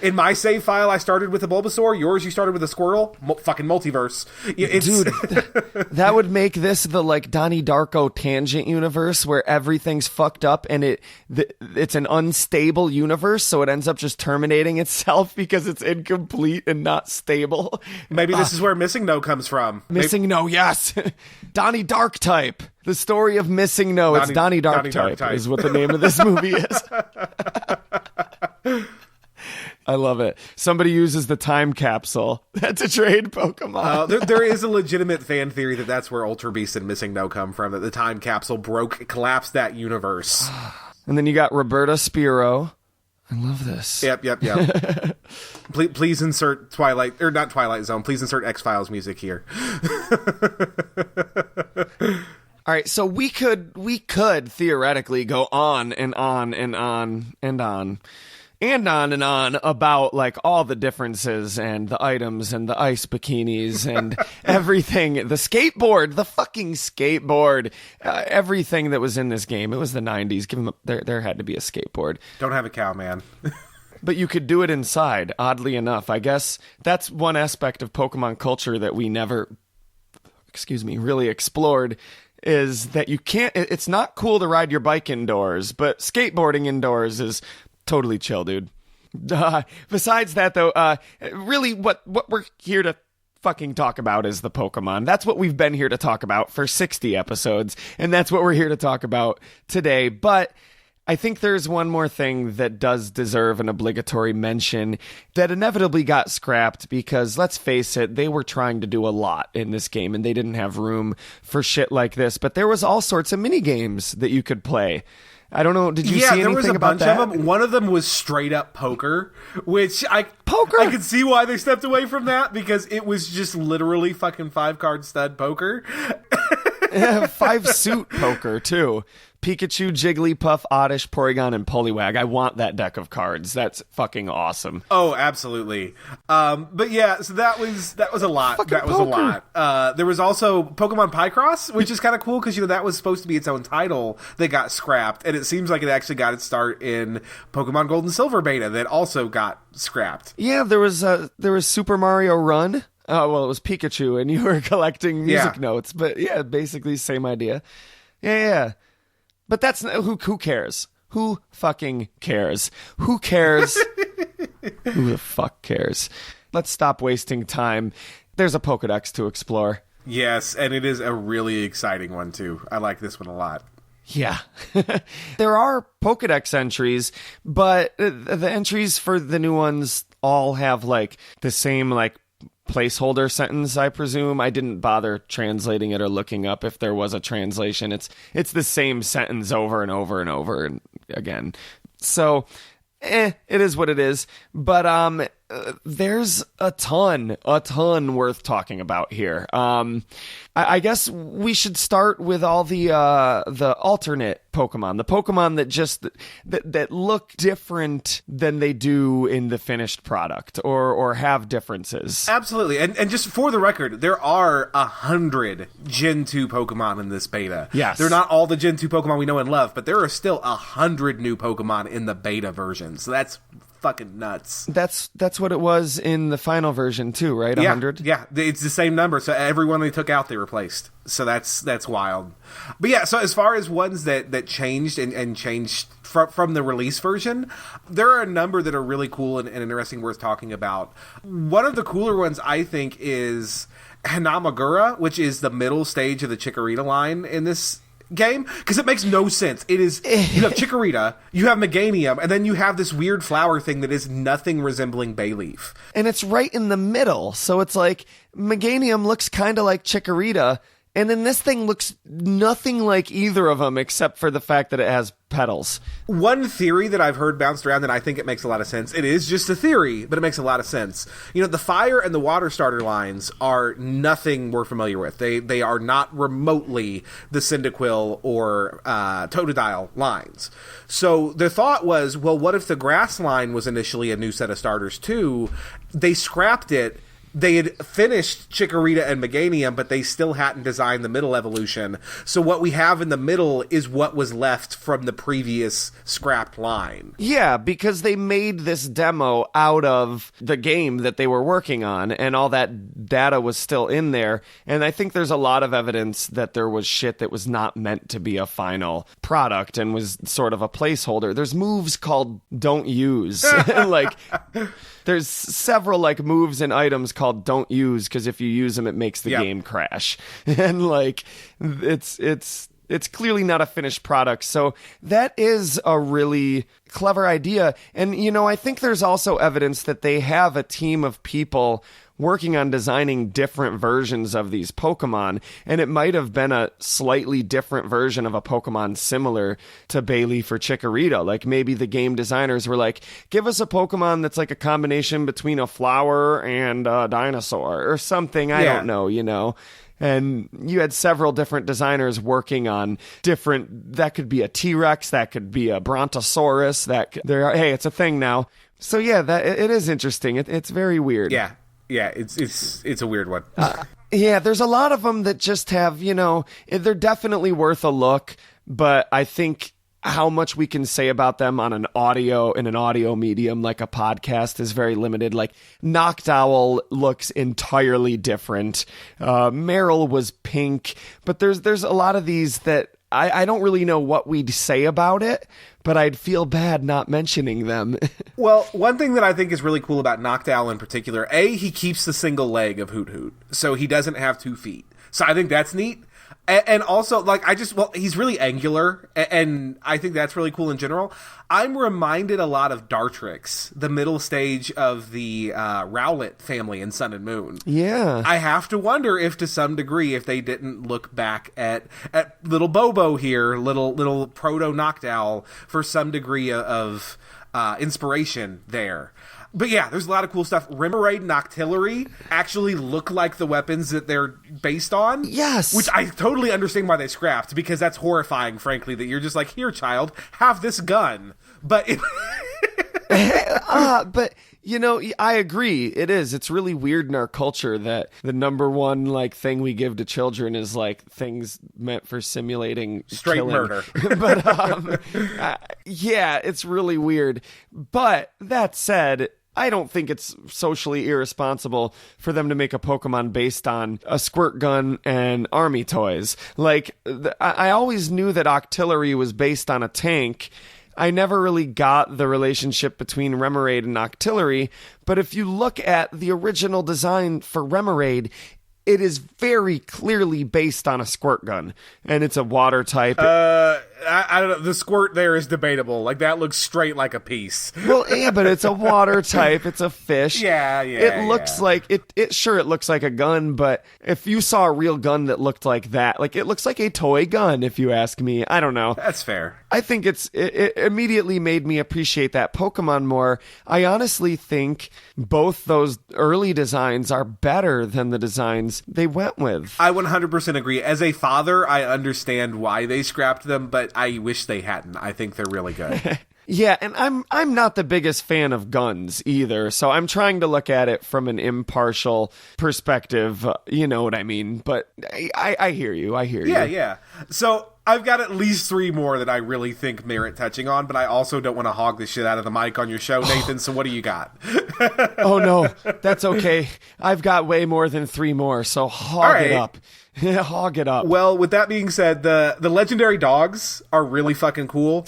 In my save file, I started with a Bulbasaur. Yours, you started with a Squirtle. Fucking multiverse. Dude, that would make this the, like, Donnie Darko tangent universe where everything's fucked up and it's an unstable universe, so it ends up just terminating itself because it's incomplete and not stable. Maybe this is where Missing No comes from. Missing No, yes. Donnie Dark Type. The story of Missing No. It's Donnie Dark Type is what the name of this movie is. I love it. Somebody uses the time capsule to trade Pokemon. There is a legitimate fan theory that that's where Ultra Beast and Missing No come from, that the time capsule collapsed that universe. And then you got Roberta Spiro. I love this. Yep. Please insert Twilight, or not Twilight Zone, please insert X-Files music here. All right, so we could theoretically go on and on and on and on. And on about, like, all the differences and the items and the ice bikinis and everything. The fucking skateboard. Everything that was in this game. It was the 90s. There had to be a skateboard. Don't have a cow, man. But you could do it inside, oddly enough. I guess that's one aspect of Pokemon culture that we never, really explored, is that you can't... It's not cool to ride your bike indoors, but skateboarding indoors is... totally chill, dude. Besides that, though, really what we're here to fucking talk about is the Pokemon. That's what we've been here to talk about for 60 episodes, and that's what we're here to talk about today. But I think there's one more thing that does deserve an obligatory mention that inevitably got scrapped because, let's face it, they were trying to do a lot in this game, and they didn't have room for shit like this. But there was all sorts of mini games that you could play. I don't know. Did you see anything there was a about bunch that? of them. One of them was straight up poker, which I could see why they stepped away from that, because it was just literally fucking 5-card stud poker. 5-suit poker too. Pikachu, Jigglypuff, Oddish, Porygon, and Poliwag. I want that deck of cards. That's fucking awesome. Oh, absolutely. But yeah, so that was a lot. Fucking that was poker. a lot. There was also Pokemon Picross, which is kind of cool because that was supposed to be its own title that got scrapped, and it seems like it actually got its start in Pokemon Gold and Silver beta that also got scrapped. Yeah, there was Super Mario Run. Oh, well, it was Pikachu, and you were collecting music notes. But yeah, basically same idea. Yeah. But that's who cares? Who fucking cares? Who cares? Who the fuck cares? Let's stop wasting time. There's a Pokedex to explore. Yes, and it is a really exciting one too. I like this one a lot. Yeah. There are Pokedex entries, but the entries for the new ones all have like the same like placeholder sentence, I presume. I didn't bother translating it or looking up if there was a translation. It's the same sentence over and over and over and again. So, it is what it is. But there's a ton worth talking about here. I guess we should start with all the alternate Pokemon, the Pokemon that just that look different than they do in the finished product, or have differences. Absolutely, and just for the record, there are 100 Gen 2 Pokemon in this beta. Yes, they're not all the Gen 2 Pokemon we know and love, but there are still 100 new Pokemon in the beta version. So that's fucking nuts. That's what it was in the final version too, right? 100. Yeah, it's the same number. So everyone they took out, they replaced. So that's wild. But yeah, so as far as ones that changed and changed from the release version, there are a number that are really cool and interesting, worth talking about. One of the cooler ones, I think, is Hanamagura, which is the middle stage of the Chikorita line in this game, because it makes no sense. It is, you have Chikorita, you have Meganium, and then you have this weird flower thing that is nothing resembling Bayleaf. And it's right in the middle, so it's like Meganium looks kind of like Chikorita, and then this thing looks nothing like either of them except for the fact that it has petals. One theory that I've heard bounced around, and I think it makes a lot of sense. It is just a theory, but it makes a lot of sense. You know, the fire and the water starter lines are nothing we're familiar with. They are not remotely the Cyndaquil or Totodile lines. So the thought was, well, what if the grass line was initially a new set of starters too? They scrapped it. They had finished Chikorita and Meganium, but they still hadn't designed the middle evolution. So what we have in the middle is what was left from the previous scrapped line. Yeah, because they made this demo out of the game that they were working on, and all that data was still in there. And I think there's a lot of evidence that there was shit that was not meant to be a final product and was sort of a placeholder. There's moves called Don't Use. Like, there's several like moves and items called Don't Use, because if you use them, it makes the game crash. And like, it's clearly not a finished product. So that is a really clever idea. And, you know, I think there's also evidence that they have a team of people working on designing different versions of these Pokemon, and it might have been a slightly different version of a Pokemon similar to Bayleaf or Chikorita. Like, maybe the game designers were like, give us a Pokemon that's like a combination between a flower and a dinosaur or something. I don't know, you know. And you had several different designers working on different, that could be a T-Rex, that could be a Brontosaurus, hey, it's a thing now. So yeah, it is interesting. It's very weird. Yeah, it's a weird one. Yeah, there's a lot of them that just have, you know, they're definitely worth a look, but I think how much we can say about them in an audio medium like a podcast is very limited. Like, Noctowl looks entirely different. Meryl was pink, but there's a lot of these that I don't really know what we'd say about it, but I'd feel bad not mentioning them. Well, one thing that I think is really cool about Noctowl in particular, he keeps the single leg of Hoot Hoot, so he doesn't have 2 feet. So I think that's neat. And also, like, he's really angular, and I think that's really cool in general. I'm reminded a lot of Dartrix, the middle stage of the Rowlet family in Sun and Moon. Yeah. I have to wonder if, to some degree, if they didn't look back at little Bobo here, little proto-Noctowl, for some degree of inspiration there. But yeah, there's a lot of cool stuff. Remoraid and Octillery actually look like the weapons that they're based on. Yes. Which I totally understand why they scrapped, because that's horrifying, frankly, that you're just like, here, child, have this gun. But but, you know, I agree. It is. It's really weird in our culture that the number one, like, thing we give to children is, like, things meant for simulating straight killing. Murder. But, yeah, it's really weird. But that said, I don't think it's socially irresponsible for them to make a Pokemon based on a squirt gun and army toys. Like, I always knew that Octillery was based on a tank. I never really got the relationship between Remoraid and Octillery, but if you look at the original design for Remoraid, it is very clearly based on a squirt gun, and it's a water type. I don't know. The squirt there is debatable. Like, that looks straight like a piece. Well, yeah, but it's a water type. It's a fish. Yeah. It looks like it. Sure, it looks like a gun, but if you saw a real gun that looked like that, like, it looks like a toy gun. If you ask me, I don't know. That's fair. I think it immediately made me appreciate that Pokemon more. I honestly think both those early designs are better than the designs they went with. I 100% agree. As a father, I understand why they scrapped them, but I wish they hadn't. I think they're really good. Yeah, and I'm not the biggest fan of guns either, so I'm trying to look at it from an impartial perspective. You know what I mean? But I hear you. Yeah. So I've got at least 3 more that I really think merit touching on, but I also don't want to hog the shit out of the mic on your show, Nathan, so what do you got? Oh, no, that's okay. I've got way more than 3 more, so hog it up. Hog it up. Well, with that being said, the legendary dogs are really fucking cool.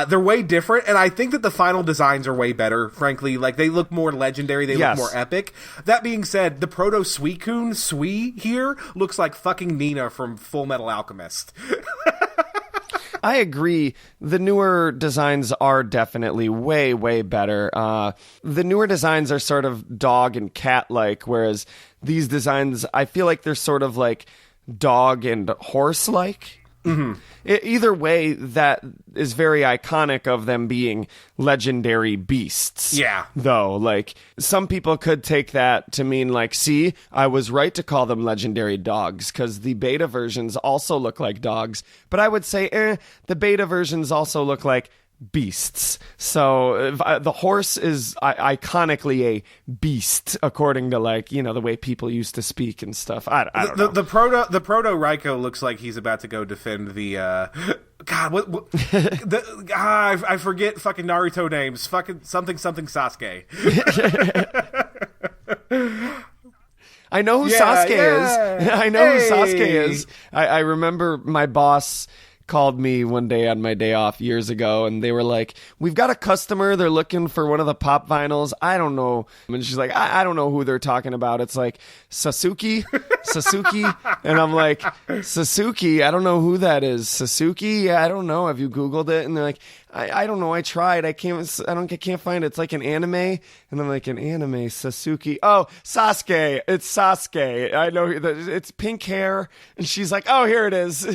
They're way different, and I think that the final designs are way better, frankly. Like, they look more legendary, they look more epic. That being said, the Proto Suicune, Sui, here, looks like fucking Nina from Full Metal Alchemist. I agree. The newer designs are definitely way, way better. The newer designs are sort of dog and cat-like, whereas these designs, I feel like they're sort of like dog and horse-like. Mm-hmm. Either way, that is very iconic of them being legendary beasts. Yeah. Though, like, some people could take that to mean, like, see, I was right to call them legendary dogs, because the beta versions also look like dogs. But I would say, the beta versions also look like beasts. So the horse is iconically a beast, according to, like, you know, the way people used to speak and stuff. I don't know. The proto Raikou looks like he's about to go defend the God, what I forget fucking Naruto names. Fucking something Sasuke. I know who Sasuke is. I know who Sasuke is. I remember my boss called me one day on my day off years ago, and they were like, we've got a customer, they're looking for one of the pop vinyls. I don't know. And she's like, I don't know who they're talking about. It's like Sasuke. And I'm like, Sasuke? I don't know who that is. Sasuke? Yeah, I don't know. Have you Googled it? And they're like, I don't know. I tried. I can't find it. It's like an anime. And I'm like, an anime, Sasuke. Oh, Sasuke. It's Sasuke. I know. It's pink hair. And she's like, oh, here it is.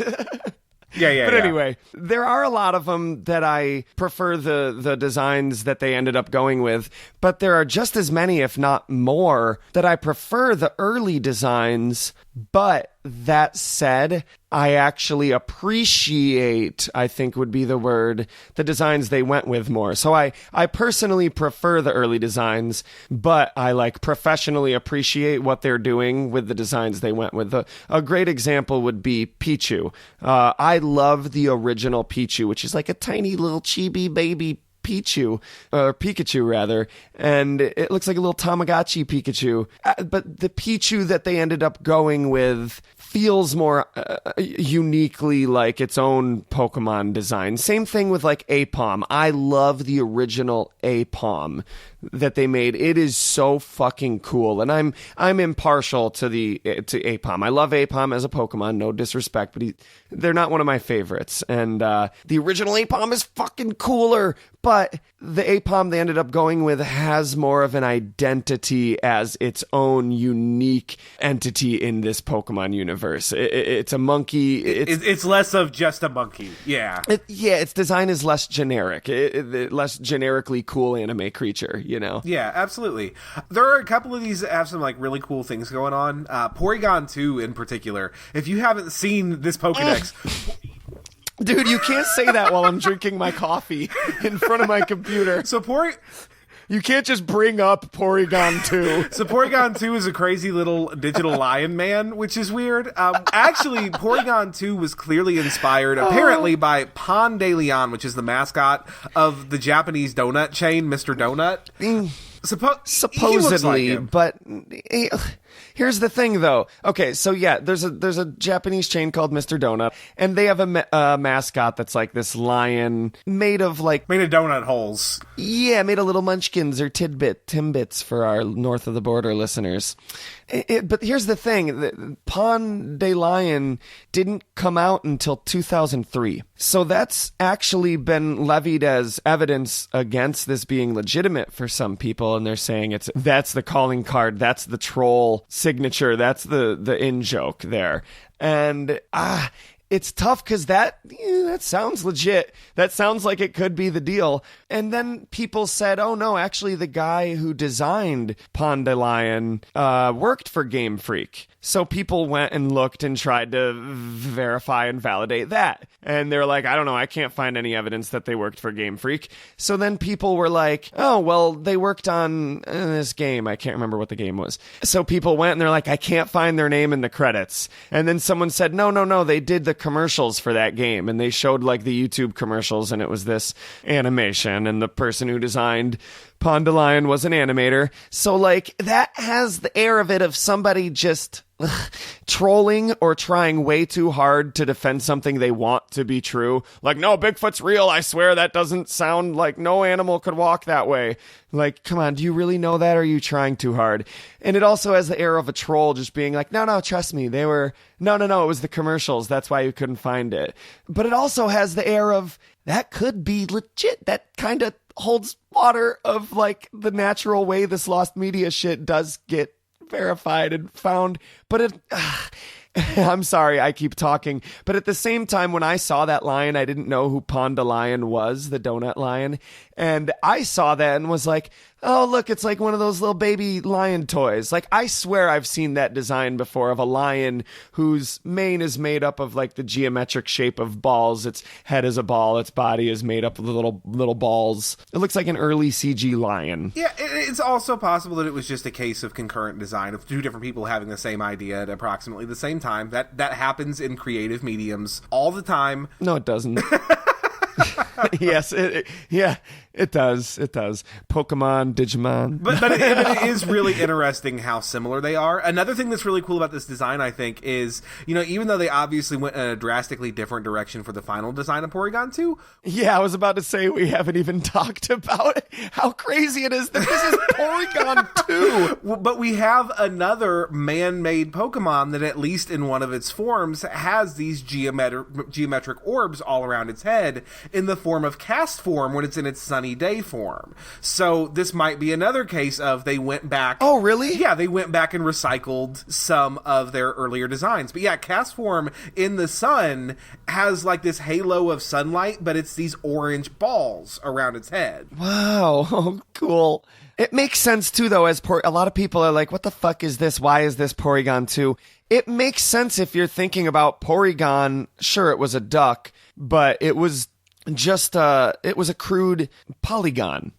Yeah. But anyway, there are a lot of them that I prefer the designs that they ended up going with, but there are just as many, if not more, that I prefer the early designs. But that said, I actually appreciate, I think would be the word, the designs they went with more. So I personally prefer the early designs, but I like professionally appreciate what they're doing with the designs they went with. A great example would be Pichu. I love the original Pichu, which is like a tiny little chibi baby Pichu, or Pikachu rather, and it looks like a little Tamagotchi Pikachu. But the Pichu that they ended up going with feels more uniquely like its own Pokemon design. Same thing with like Apom. I love the original Apom that they made. It is so fucking cool, and I'm impartial to Apom. I love Apom as a Pokemon, no disrespect, but they're not one of my favorites. And the original Apom is fucking cooler, but the Apom they ended up going with has more of an identity as its own unique entity in this Pokemon universe. It's a monkey. It's less of just a monkey. Yeah. Its design is less generic. Less generically cool anime creature, you know? Yeah, absolutely. There are a couple of these that have some like really cool things going on. Porygon 2 in particular. If you haven't seen this Pokedex... Dude, you can't say that while I'm drinking my coffee in front of my computer. You can't just bring up Porygon 2. So Porygon 2 is a crazy little digital lion man, which is weird. Actually, Porygon 2 was clearly inspired, apparently, by Pan de Leon, which is the mascot of the Japanese donut chain, Mr. Donut. Supposedly, like but Here's the thing, though. Okay, so yeah, there's a Japanese chain called Mr. Donut, and they have a mascot that's like this lion made of donut holes. Yeah, made of little munchkins or timbits for our north of the border listeners. But here's the thing. Pon de Lion didn't come out until 2003. So that's actually been levied as evidence against this being legitimate for some people. And they're saying that's the calling card. That's the troll signature. That's the in-joke there. And it's tough because that sounds legit. That sounds like it could be the deal. And then people said, oh no, actually the guy who designed Pon de Lion worked for Game Freak. So people went and looked and tried to verify and validate that. And they're like, I don't know, I can't find any evidence that they worked for Game Freak. So then people were like, oh, well, they worked on this game. I can't remember what the game was. So people went and they're like, I can't find their name in the credits. And then someone said, no, they did the commercials for that game. And they showed like the YouTube commercials and it was this animation. And the person who designed Pon de Lion was an animator. So like that has the air of it of somebody just trolling or trying way too hard to defend something they want to be true. Like, no, Bigfoot's real. I swear that doesn't sound like no animal could walk that way. Like, come on, do you really know that? Or are you trying too hard? And it also has the air of a troll just being like, no, trust me. They were, no, it was the commercials. That's why you couldn't find it. But it also has the air of that could be legit. That kind of holds water of like the natural way this lost media shit does get verified and found. But I'm sorry, I keep talking. But at the same time, when I saw that lion, I didn't know who Pon de Lion was, the donut lion. And I saw that and was like, oh, look, it's like one of those little baby lion toys. Like, I swear I've seen that design before of a lion whose mane is made up of like the geometric shape of balls. Its head is a ball. Its body is made up of little balls. It looks like an early CG lion. Yeah, it's also possible that it was just a case of concurrent design of two different people having the same idea at approximately the same time. That happens in creative mediums all the time. No, it doesn't. Yes, it does. Pokemon, Digimon. But it is really interesting how similar they are. Another thing that's really cool about this design, I think, is, even though they obviously went in a drastically different direction for the final design of Porygon 2. Yeah, I was about to say we haven't even talked about how crazy it is that this is Porygon 2. But we have another man-made Pokemon that, at least in one of its forms, has these geometric orbs all around its head in the form of cast form when it's in its Sunny Day form. So this might be another case of they went back. Oh, really? Yeah, they went back and recycled some of their earlier designs. But yeah, cast form in the sun has like this halo of sunlight, but it's these orange balls around its head. Wow. Oh, cool. It makes sense too, though, as a lot of people are like, what the fuck is this? Why is this Porygon 2? It makes sense if you're thinking about Porygon. Sure, it was a duck, but it was just it was a crude polygon.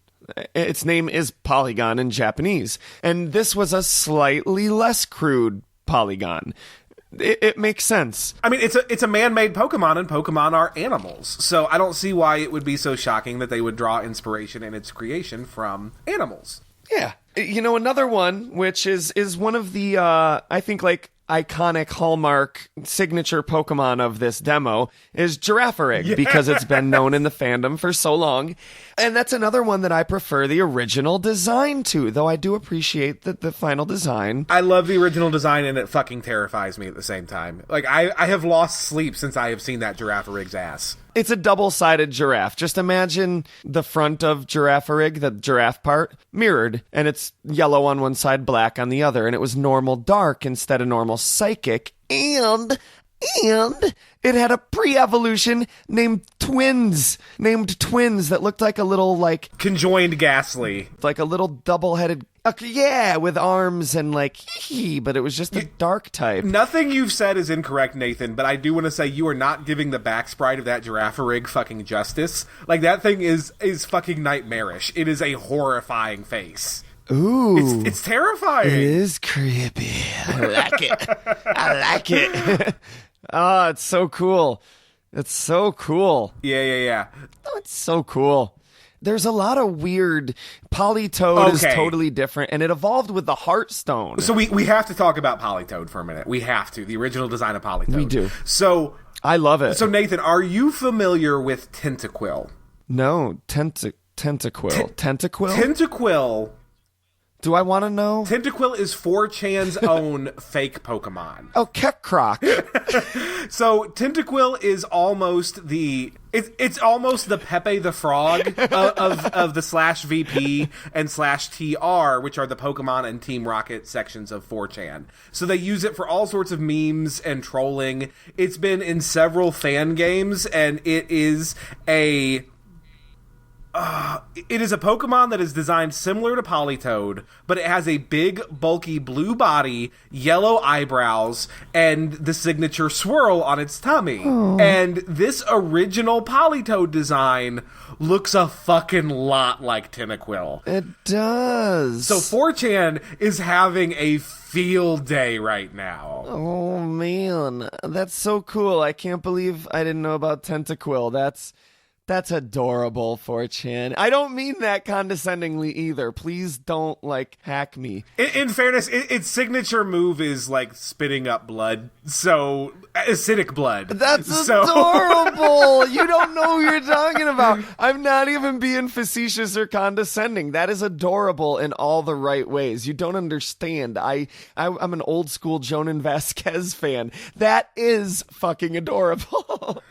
Its name is Polygon in Japanese, and this was a slightly less crude polygon. It makes sense. I mean, it's a man-made Pokemon, and Pokemon are animals, so I don't see why it would be so shocking that they would draw inspiration in its creation from animals. Yeah. Another one, which is one of the, I think, like, iconic hallmark signature Pokemon of this demo is Girafarig, because it's been known in the fandom for so long. And that's another one that I prefer the original design to, though I do appreciate the final design. I love the original design, and it fucking terrifies me at the same time. Like, I have lost sleep since I have seen that Girafarig's ass. It's a double-sided giraffe. Just imagine the front of Girafarig, the giraffe part, mirrored, and it's yellow on one side, black on the other, and it was normal dark instead of normal psychic, and it had a pre-evolution named Twins that looked like a little, like... conjoined ghastly. Like a little double-headed... yeah, with arms and like, but it was just a dark type. Nothing you've said is incorrect, Nathan, but I do want to say you are not giving the back sprite of that Girafarig fucking justice. Like, that thing is fucking nightmarish. It is a horrifying face. Ooh. It's terrifying. It is creepy. I like it. Oh, it's so cool. It's so cool. Yeah. Oh, it's so cool. There's a lot of weird. Politoed is Okay. totally different, and it evolved with the Heartstone. So we have to talk about Politoed for a minute. We have to. The original design of Politoed. We do. So I love it. So Nathan, are you familiar with Tentaquill? No, Tentaquill. Tentaquill? Tentaquill. Do I want to know? Tentaquill is 4chan's own fake Pokemon. Oh, Kekroc. So Tentaquill is almost it's almost the Pepe the Frog of the /VP and /TR, which are the Pokemon and Team Rocket sections of 4chan. So they use it for all sorts of memes and trolling. It's been in several fan games, and it is a Pokemon that is designed similar to Politoed, but it has a big, bulky blue body, yellow eyebrows, and the signature swirl on its tummy. Aww. And this original Politoed design looks a fucking lot like Tentaquill. It does. So 4chan is having a field day right now. Oh, man. That's so cool. I can't believe I didn't know about Tentaquill. That's adorable, 4chan. I don't mean that condescendingly either. Please don't, hack me. In fairness, its signature move is, spitting up blood. So, acidic blood. That's adorable! You don't know who you're talking about. I'm not even being facetious or condescending. That is adorable in all the right ways. You don't understand. I'm an old school Jonan Vasquez fan. That is fucking adorable.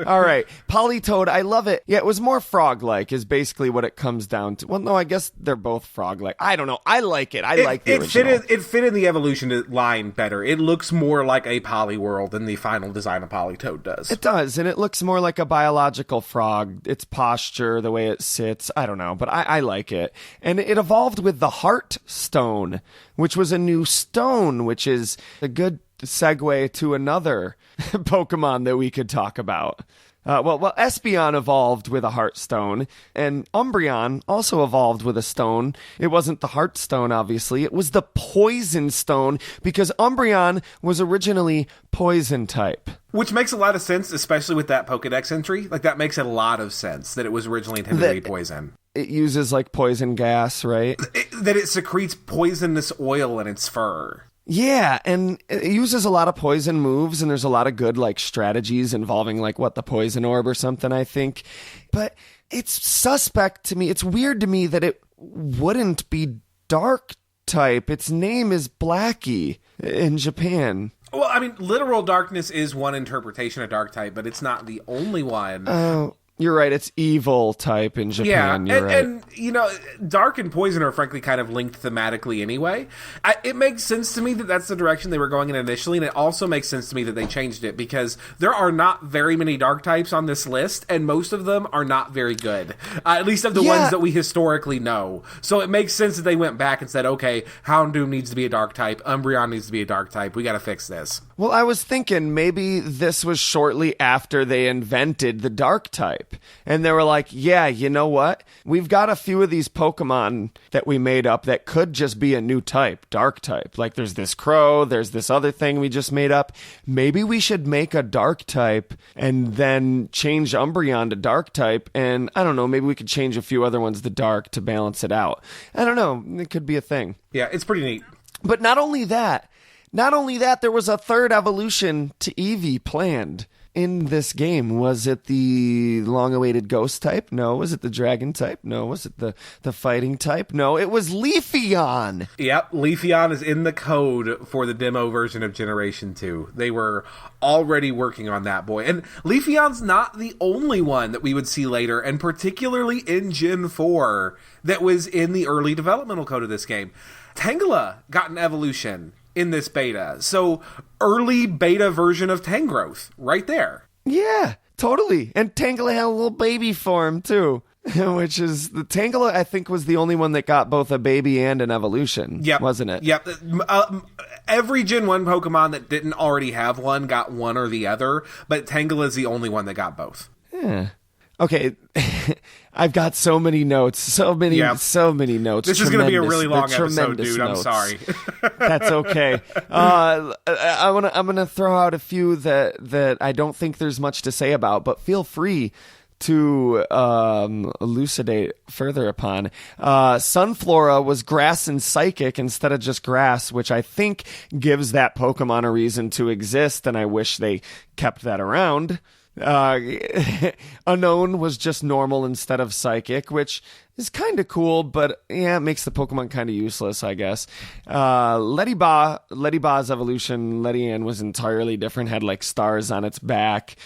All right, Politoed, I love it. Yeah, it was more frog-like is basically what it comes down to. Well, no, I guess they're both frog-like. I don't know. I like it. I like the original. It fit in the evolution line better. It looks more like a Poliwhirl than the final design of Politoed does. It does, and it looks more like a biological frog. Its posture, the way it sits, I don't know, but I like it. And it evolved with the Heartstone, which was a new stone, which is a good segue to another Pokemon that we could talk about. Well, Espeon evolved with a Heartstone, and Umbreon also evolved with a stone. It wasn't the Heartstone, obviously. It was the Poison Stone, because Umbreon was originally Poison type. Which makes a lot of sense, especially with that Pokedex entry. That makes a lot of sense, that it was originally intended to be poison. It uses, poison gas, right? That it secretes poisonous oil in its fur. Yeah, and it uses a lot of poison moves, and there's a lot of good, strategies involving, the Poison Orb or something, I think. But it's suspect to me. It's weird to me that it wouldn't be Dark type. Its name is Blackie in Japan. Well, I mean, literal darkness is one interpretation of Dark type, but it's not the only one. Oh, you're right. It's evil type in Japan. Yeah, you're right. And, dark and poison are frankly kind of linked thematically anyway. It makes sense to me that that's the direction they were going in initially, and it also makes sense to me that they changed it, because there are not very many dark types on this list, and most of them are not very good. At least of the ones that we historically know. So it makes sense that they went back and said, okay, Houndoom needs to be a dark type, Umbreon needs to be a dark type, we gotta fix this. Well, I was thinking maybe this was shortly after they invented the dark type. And they were like, yeah, you know what? We've got a few of these Pokemon that we made up that could just be a new type, dark type. There's this crow, there's this other thing we just made up. Maybe we should make a dark type and then change Umbreon to dark type. And I don't know, maybe we could change a few other ones to dark to balance it out. I don't know. It could be a thing. Yeah, it's pretty neat. But not only that, there was a third evolution to Eevee planned in this game. Was it the long-awaited ghost type? No. Was it the dragon type? No. Was it the fighting type? No. It was Leafeon. Yep, Leafeon is in the code for the demo version of Generation 2. They were already working on that boy. And Leafeon's not the only one that we would see later, and particularly in Gen 4, that was in the early developmental code of this game. Tangela got an evolution in this beta. So, early beta version of Tangrowth, right there. Yeah, totally. And Tangela had a little baby form, too. Which is, the Tangela, I think, was the only one that got both a baby and an evolution, wasn't it? Yep. Every Gen 1 Pokemon that didn't already have one got one or the other, but Tangela is the only one that got both. Yeah. Okay, I've got so many notes, so many notes. This is going to be a really long episode, dude. Notes. I'm sorry. That's okay. I'm gonna throw out a few that I don't think there's much to say about, but feel free to elucidate further upon. Sunflora was grass and psychic instead of just grass, which I think gives that Pokemon a reason to exist, and I wish they kept that around. Unknown was just normal instead of psychic, which is kind of cool, but yeah, it makes the Pokemon kind of useless, I guess. Lettyba's evolution, Letty was entirely different, had like stars on its back.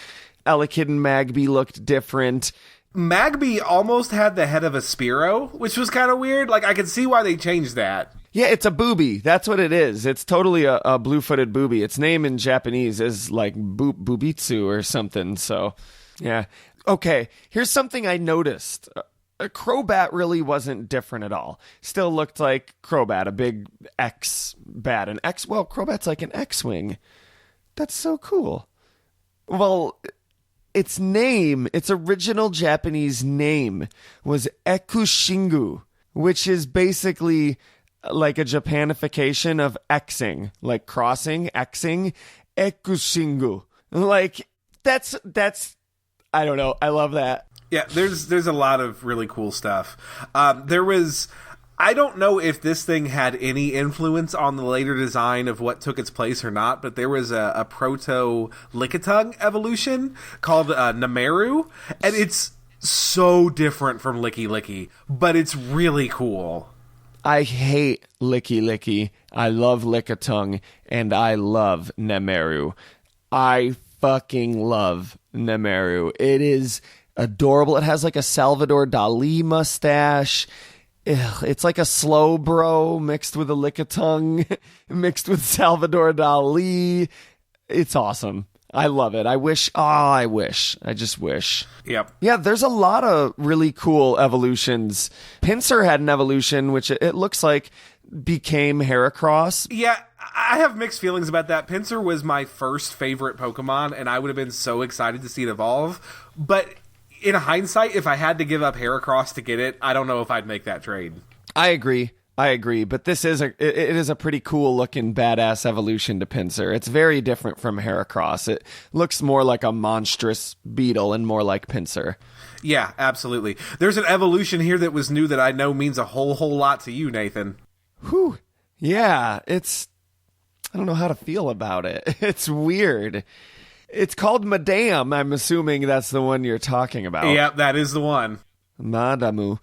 Elekid and Magby looked different. Magby almost had the head of a Spearow, which was kind of weird. Like, I could see why they changed that. Yeah, it's a booby. That's what it is. It's totally a blue-footed booby. Its name in Japanese is like Bubitsu or something, so yeah. Okay, here's something I noticed. A Crobat really wasn't different at all. Still looked like Crobat, a big X-Bat. Well, Crobat's like an X-Wing. That's so cool. Well, its name, its original Japanese name was Ekushingu, which is basically like a Japanification of Xing, like crossing, Xing, Ekushingu. Like, that's, I don't know. I love that. Yeah, there's a lot of really cool stuff. I don't know if this thing had any influence on the later design of what took its place or not, but there was a proto Lickitung evolution called Nameru, and it's so different from Licky Licky, but it's really cool. I hate Licky Licky. I love Lickitung, and I love Nameru. I fucking love Nameru. It is adorable. It has like a Salvador Dali mustache. It's like a Slowbro mixed with a Lickitung, mixed with Salvador Dali. It's awesome. I love it. I just wish. Yep. Yeah, there's a lot of really cool evolutions. Pinsir had an evolution, which it looks like became Heracross. Yeah, I have mixed feelings about that. Pinsir was my first favorite Pokemon, and I would have been so excited to see it evolve. But in hindsight, if I had to give up Heracross to get it, I don't know if I'd make that trade. I agree. But this is it is a pretty cool looking badass evolution to Pinsir. It's very different from Heracross. It looks more like a monstrous beetle and more like Pinsir. Yeah, absolutely. There's an evolution here that was new that I know means a whole lot to you, Nathan. Whew. Yeah, I don't know how to feel about it. It's weird. It's called Madame. I'm assuming that's the one you're talking about. Yep, that is the one. Madamu.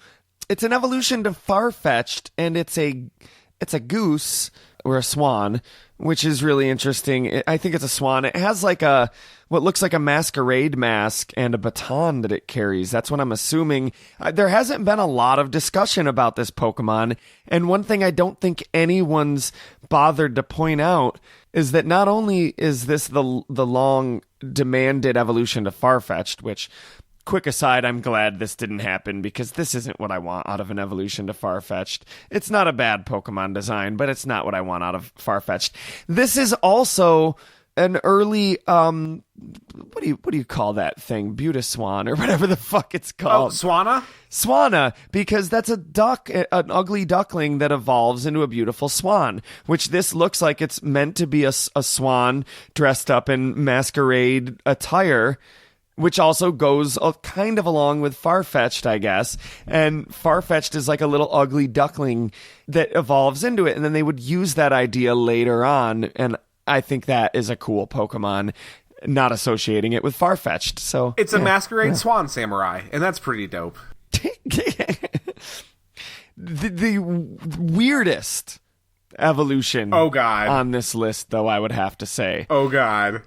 It's an evolution to Farfetch'd, and it's a goose or a swan, which is really interesting. I think it's a swan. It has like what looks like a masquerade mask and a baton that it carries. That's what I'm assuming. There hasn't been a lot of discussion about this Pokemon, and one thing I don't think anyone's bothered to point out is that not only is this the long demanded evolution to Farfetch'd, which, quick aside, I'm glad this didn't happen because this isn't what I want out of an evolution to Farfetch'd. It's not a bad Pokemon design, but it's not what I want out of Farfetch'd. This is also an early what do you call that thing? Butaswan or whatever the fuck it's called. Oh, Swanna? Swanna, because that's a duck, an ugly duckling that evolves into a beautiful swan, which this looks like it's meant to be a swan dressed up in masquerade attire, which also goes kind of along with Farfetch'd, I guess. And Farfetch'd is like a little ugly duckling that evolves into it, and then they would use that idea later on, and I think that is a cool Pokemon, not associating it with Farfetch'd. So it's a masquerade swan samurai, and that's pretty dope. the weirdest evolution on this list, though, I would have to say. Oh, God.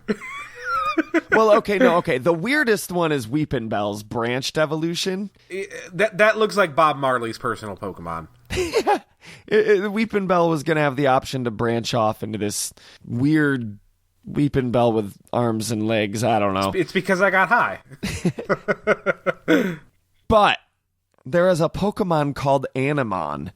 Well, okay. The weirdest one is Weepinbell's branched evolution. That looks like Bob Marley's personal Pokemon. Yeah. Weepinbell was going to have the option to branch off into this weird Weepinbell with arms and legs. I don't know. It's because I got high. But there is a Pokemon called Animon,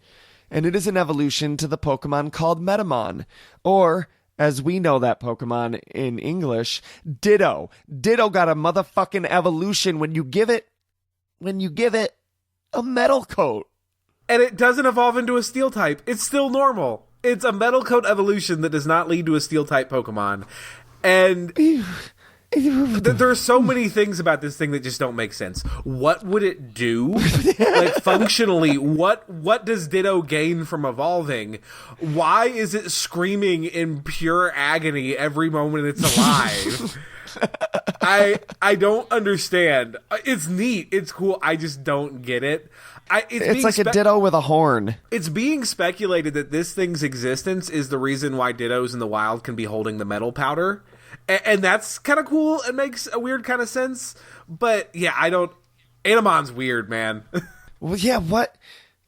and it is an evolution to the Pokemon called Metamon, or, as we know that Pokemon in English, Ditto. Ditto got a motherfucking evolution when you give it a metal coat. And it doesn't evolve into a steel type. It's still normal. It's a metal coat evolution that does not lead to a steel type Pokemon. And There are so many things about this thing that just don't make sense. What would it do? Like, functionally, what does Ditto gain from evolving? Why is it screaming in pure agony every moment it's alive? I don't understand. It's neat. It's cool. I just don't get it. It's like a Ditto with a horn. It's being speculated that this thing's existence is the reason why Dittos in the wild can be holding the metal powder. And that's kind of cool. It makes a weird kind of sense. But, yeah, Animon's weird, man. Well, yeah, what?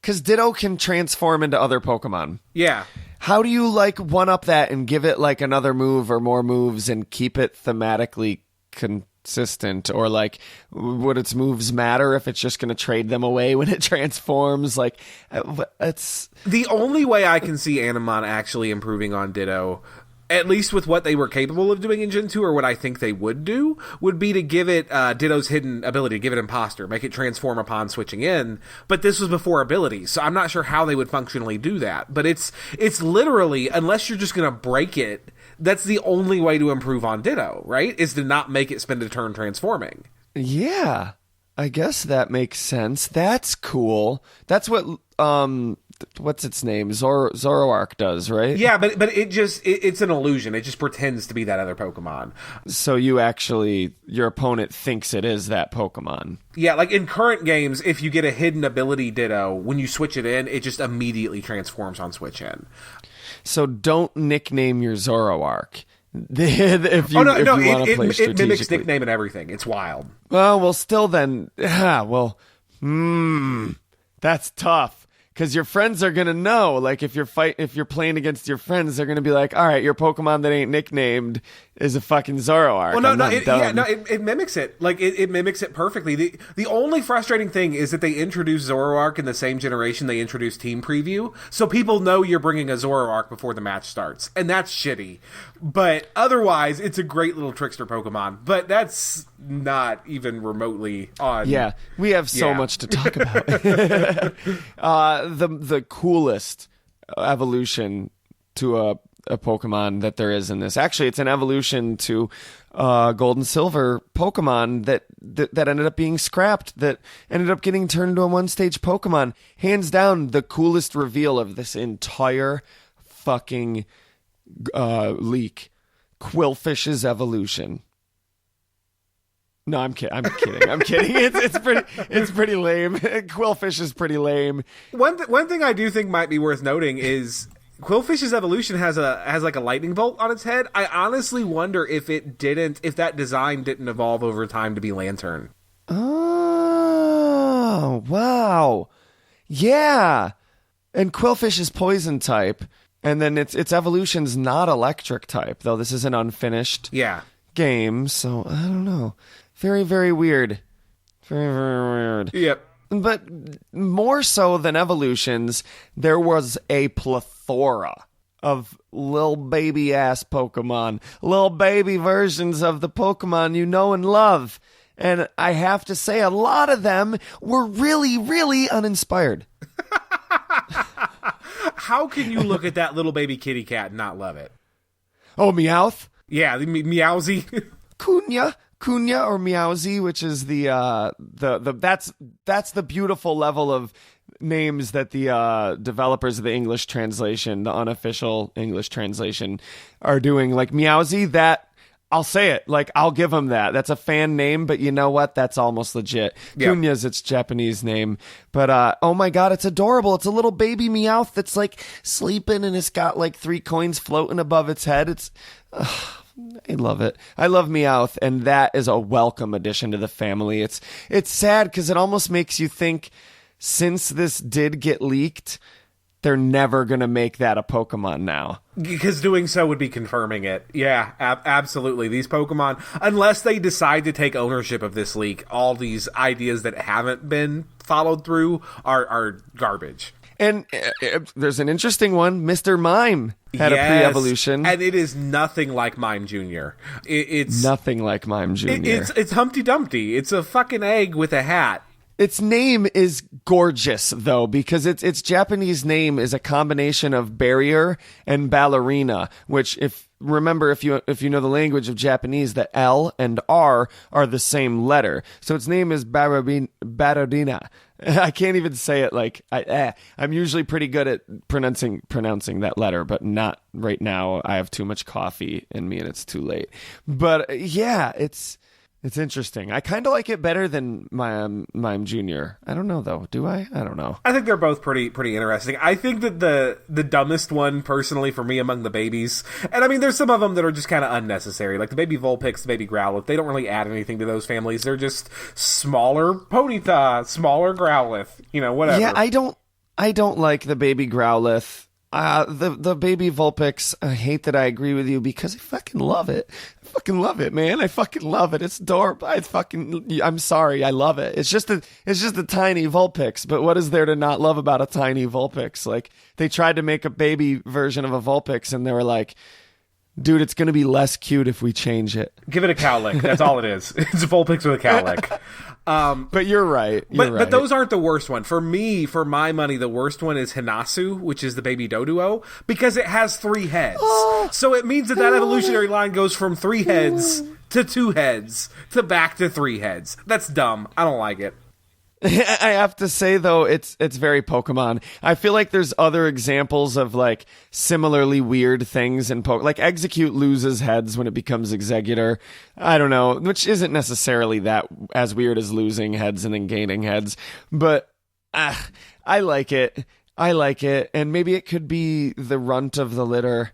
Because Ditto can transform into other Pokemon. Yeah. How do you, one-up that and give it, another move or more moves and keep it thematically consistent? Or, would its moves matter if it's just going to trade them away when it transforms? It's... The only way I can see Animon actually improving on Ditto, at least with what they were capable of doing in Gen 2, or what I think they would do, would be to give it Ditto's hidden ability, to give it Imposter, make it transform upon switching in. But this was before abilities, so I'm not sure how they would functionally do that. But it's literally, unless you're just going to break it, that's the only way to improve on Ditto, right? Is to not make it spend a turn transforming. Yeah, I guess that makes sense. That's cool. That's what... what's its name? Zoroark does, right? Yeah, but it's an illusion. It just pretends to be that other Pokemon. So your opponent thinks it is that Pokemon. Yeah, in current games, if you get a hidden ability Ditto, when you switch it in, it just immediately transforms on switch in. So don't nickname your Zoroark. If you want to play strategically. It mimics nickname and everything. It's wild. Well, still then, that's tough. Because your friends are gonna know, if you're playing against your friends, they're gonna be like, "All right, your Pokemon that ain't nicknamed is a fucking Zoroark." Well, it mimics it. It mimics it perfectly. The only frustrating thing is that they introduced Zoroark in the same generation they introduced Team Preview, so people know you're bringing a Zoroark before the match starts, and that's shitty. But otherwise, it's a great little trickster Pokemon. But that's not even remotely on. Yeah, we have so much to talk about. The coolest evolution to a Pokemon that there is in this. Actually, it's an evolution to Gold and Silver Pokemon that ended up being scrapped, that ended up getting turned into a one-stage Pokemon. Hands down, the coolest reveal of this entire fucking leak. Qwilfish's evolution. No, I'm kidding. I'm kidding. It's pretty lame. Qwilfish is pretty lame. One thing I do think might be worth noting is Qwilfish's evolution has a lightning bolt on its head. I honestly wonder if that design didn't evolve over time to be Lantern. Oh, wow. Yeah. And Qwilfish is poison type, and then its evolution's not electric type, though this is an unfinished game, so I don't know. Very, very weird. Very, very weird. Yep. But more so than evolutions, there was a plethora of little baby-ass Pokemon. Little baby versions of the Pokemon you know and love. And I have to say, a lot of them were really, really uninspired. How can you look at that little baby kitty cat and not love it? Oh, Meowth? Yeah, the Meowsy. Kunya or Meowsy, which is that's the beautiful level of names that the developers of the English translation, the unofficial English translation, are doing. Like Meowsy, that I'll say it. I'll give them that. That's a fan name, but you know what? That's almost legit. Yep. Kunya's its Japanese name, but oh my god, it's adorable. It's a little baby Meowth that's sleeping, and it's got 3 coins floating above its head. It's. I love it. I love Meowth, and that is a welcome addition to the family. It's sad because it almost makes you think, since this did get leaked, they're never going to make that a Pokemon now. Because doing so would be confirming it. Yeah, absolutely. These Pokemon, unless they decide to take ownership of this leak, all these ideas that haven't been followed through are garbage. And there's an interesting one. Mr. Mime had a pre-evolution. And it is nothing like Mime Jr. It's nothing like Mime Jr. It's Humpty Dumpty. It's a fucking egg with a hat. Its name is gorgeous, though, because its Japanese name is a combination of barrier and ballerina, which if you know the language of Japanese, the L and R are the same letter. So its name is Ballerina. I can't even say it like I'm usually pretty good at pronouncing that letter, but not right now. I have too much coffee in me and it's too late. But yeah, it's interesting. I kind of like it better than Mime Junior. I don't know though. Do I? I don't know. I think they're both pretty interesting. I think that the dumbest one, personally, for me among the babies, and I mean, there's some of them that are just kind of unnecessary, like the baby Vulpix, the baby Growlithe. They don't really add anything to those families. They're just smaller Ponyta, smaller Growlithe. Whatever. Yeah, I don't like the baby Growlithe. The baby Vulpix, I hate that I agree with you because I fucking love it. I fucking love it, man. I fucking love it. It's adorable. I'm sorry. I love it. It's just a tiny Vulpix, but what is there to not love about a tiny Vulpix? Like, they tried to make a baby version of a Vulpix and they were like, dude, it's going to be less cute if we change it. Give it a cowlick. That's all it is. It's a Vulpix with a cowlick. But you're right. But those aren't the worst one. For me, for my money, the worst one is Hinasu, which is the baby Doduo, because it has 3 heads. So it means that evolutionary line goes from 3 heads to 2 heads to back to 3 heads. That's dumb. I don't like it. I have to say, though, it's very Pokemon. I feel like there's other examples of, like, similarly weird things in Pokemon. Like, Execute loses heads when it becomes Executor. I don't know, which isn't necessarily that as weird as losing heads and then gaining heads. But I like it. And maybe it could be the runt of the litter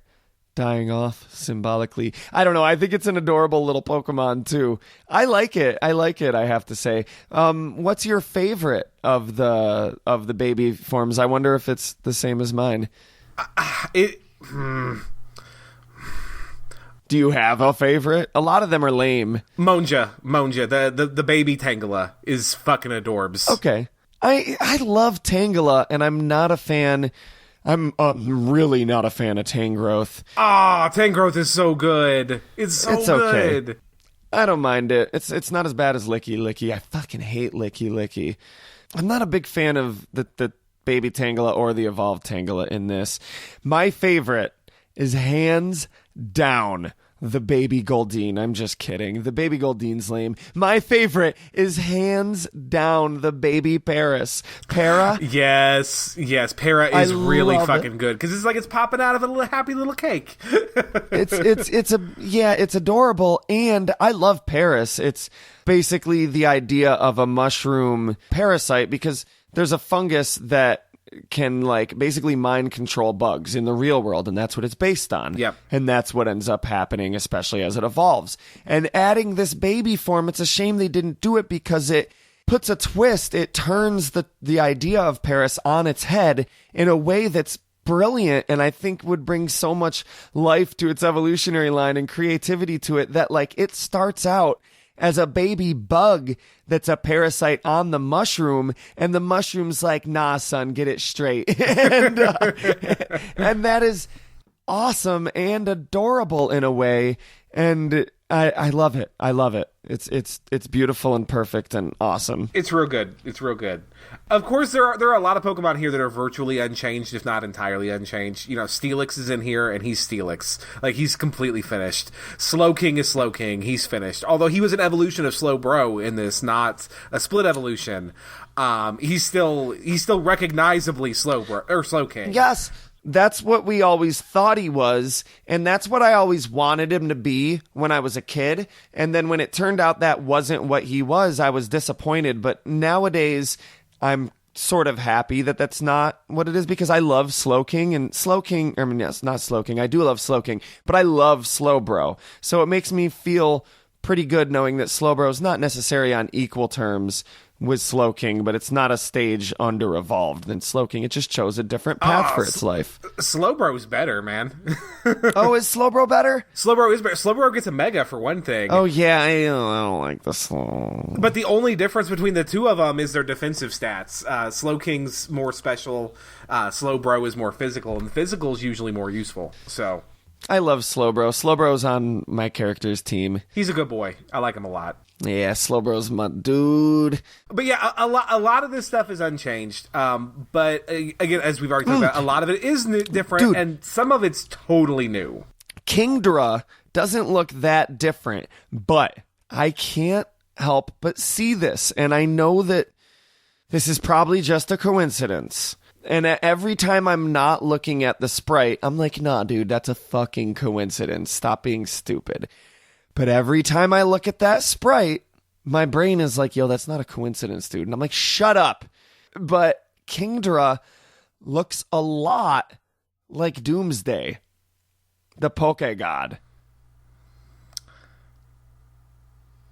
dying off symbolically. I don't know. I think it's an adorable little Pokemon too. I like it. I have to say. What's your favorite of the baby forms? I wonder if it's the same as mine. Do you have a favorite? A lot of them are lame. Monja, the baby Tangela is fucking adorbs. Okay. I love Tangela, and I'm not a fan. I'm really not a fan of Tangrowth. Tangrowth is so good. It's good. Okay. I don't mind it. It's not as bad as Licky Licky. I fucking hate Licky Licky. I'm not a big fan of the baby Tangela or the evolved Tangela in this. My favorite is hands down the baby Goldeen. I'm just kidding. The baby Goldeen's lame. My favorite is hands down the baby Paris. Para? Yes. Para is really fucking good because it's popping out of a little happy little cake. It's adorable, and I love Paris. It's basically the idea of a mushroom parasite because there's a fungus that can basically mind control bugs in the real world, and that's what it's based on. Yep. And that's what ends up happening, especially as it evolves. And adding this baby form, it's a shame they didn't do it because it puts a twist. It turns the idea of Paris on its head in a way that's brilliant, and I think would bring so much life to its evolutionary line and creativity to it that it starts out as a baby bug that's a parasite on the mushroom, and the mushroom's like, nah, son, get it straight. and that is awesome and adorable in a way, and I love it. I love it. It's beautiful and perfect and awesome. It's real good. Of course, there are a lot of Pokemon here that are virtually unchanged, if not entirely unchanged. Steelix is in here, and he's Steelix. He's completely finished. Slowking is Slowking. He's finished. Although he was an evolution of Slowbro in this, not a split evolution. He's still recognizably Slowbro or Slowking. Yes. That's what we always thought he was, and that's what I always wanted him to be when I was a kid. And then when it turned out that wasn't what he was, I was disappointed. But nowadays, I'm sort of happy that that's not what it is because I love Slowking, and Slowking, yes, not Slowking. I do love Slowking, but I love Slowbro. So it makes me feel pretty good knowing that Slowbro is not necessarily on equal terms with Slowking, but it's not a stage under evolved than Slowking. It just chose a different path for its life. Slowbro's better, man. Oh, is Slowbro better? Slowbro is better. Slowbro gets a Mega for one thing. Oh yeah, I don't like the Slow. But the only difference between the two of them is their defensive stats. Slowking's more special. Slowbro is more physical, and physical is usually more useful. So I love Slowbro. Slowbro's on my character's team. He's a good boy. I like him a lot. Yeah, Slowbro's my dude. But yeah, a lot of this stuff is unchanged. But again, as we've already talked about, a lot of it is different, Dude. and some of it's totally new. Kingdra doesn't look that different, but I can't help but see this. And I know that this is probably just a coincidence. And every time I'm not looking at the sprite, I'm like, nah, dude, that's a fucking coincidence. Stop being stupid. But every time I look at that sprite, my brain is like, yo, that's not a coincidence, dude. And I'm like, shut up. But Kingdra looks a lot like Doomsday, the Poke God.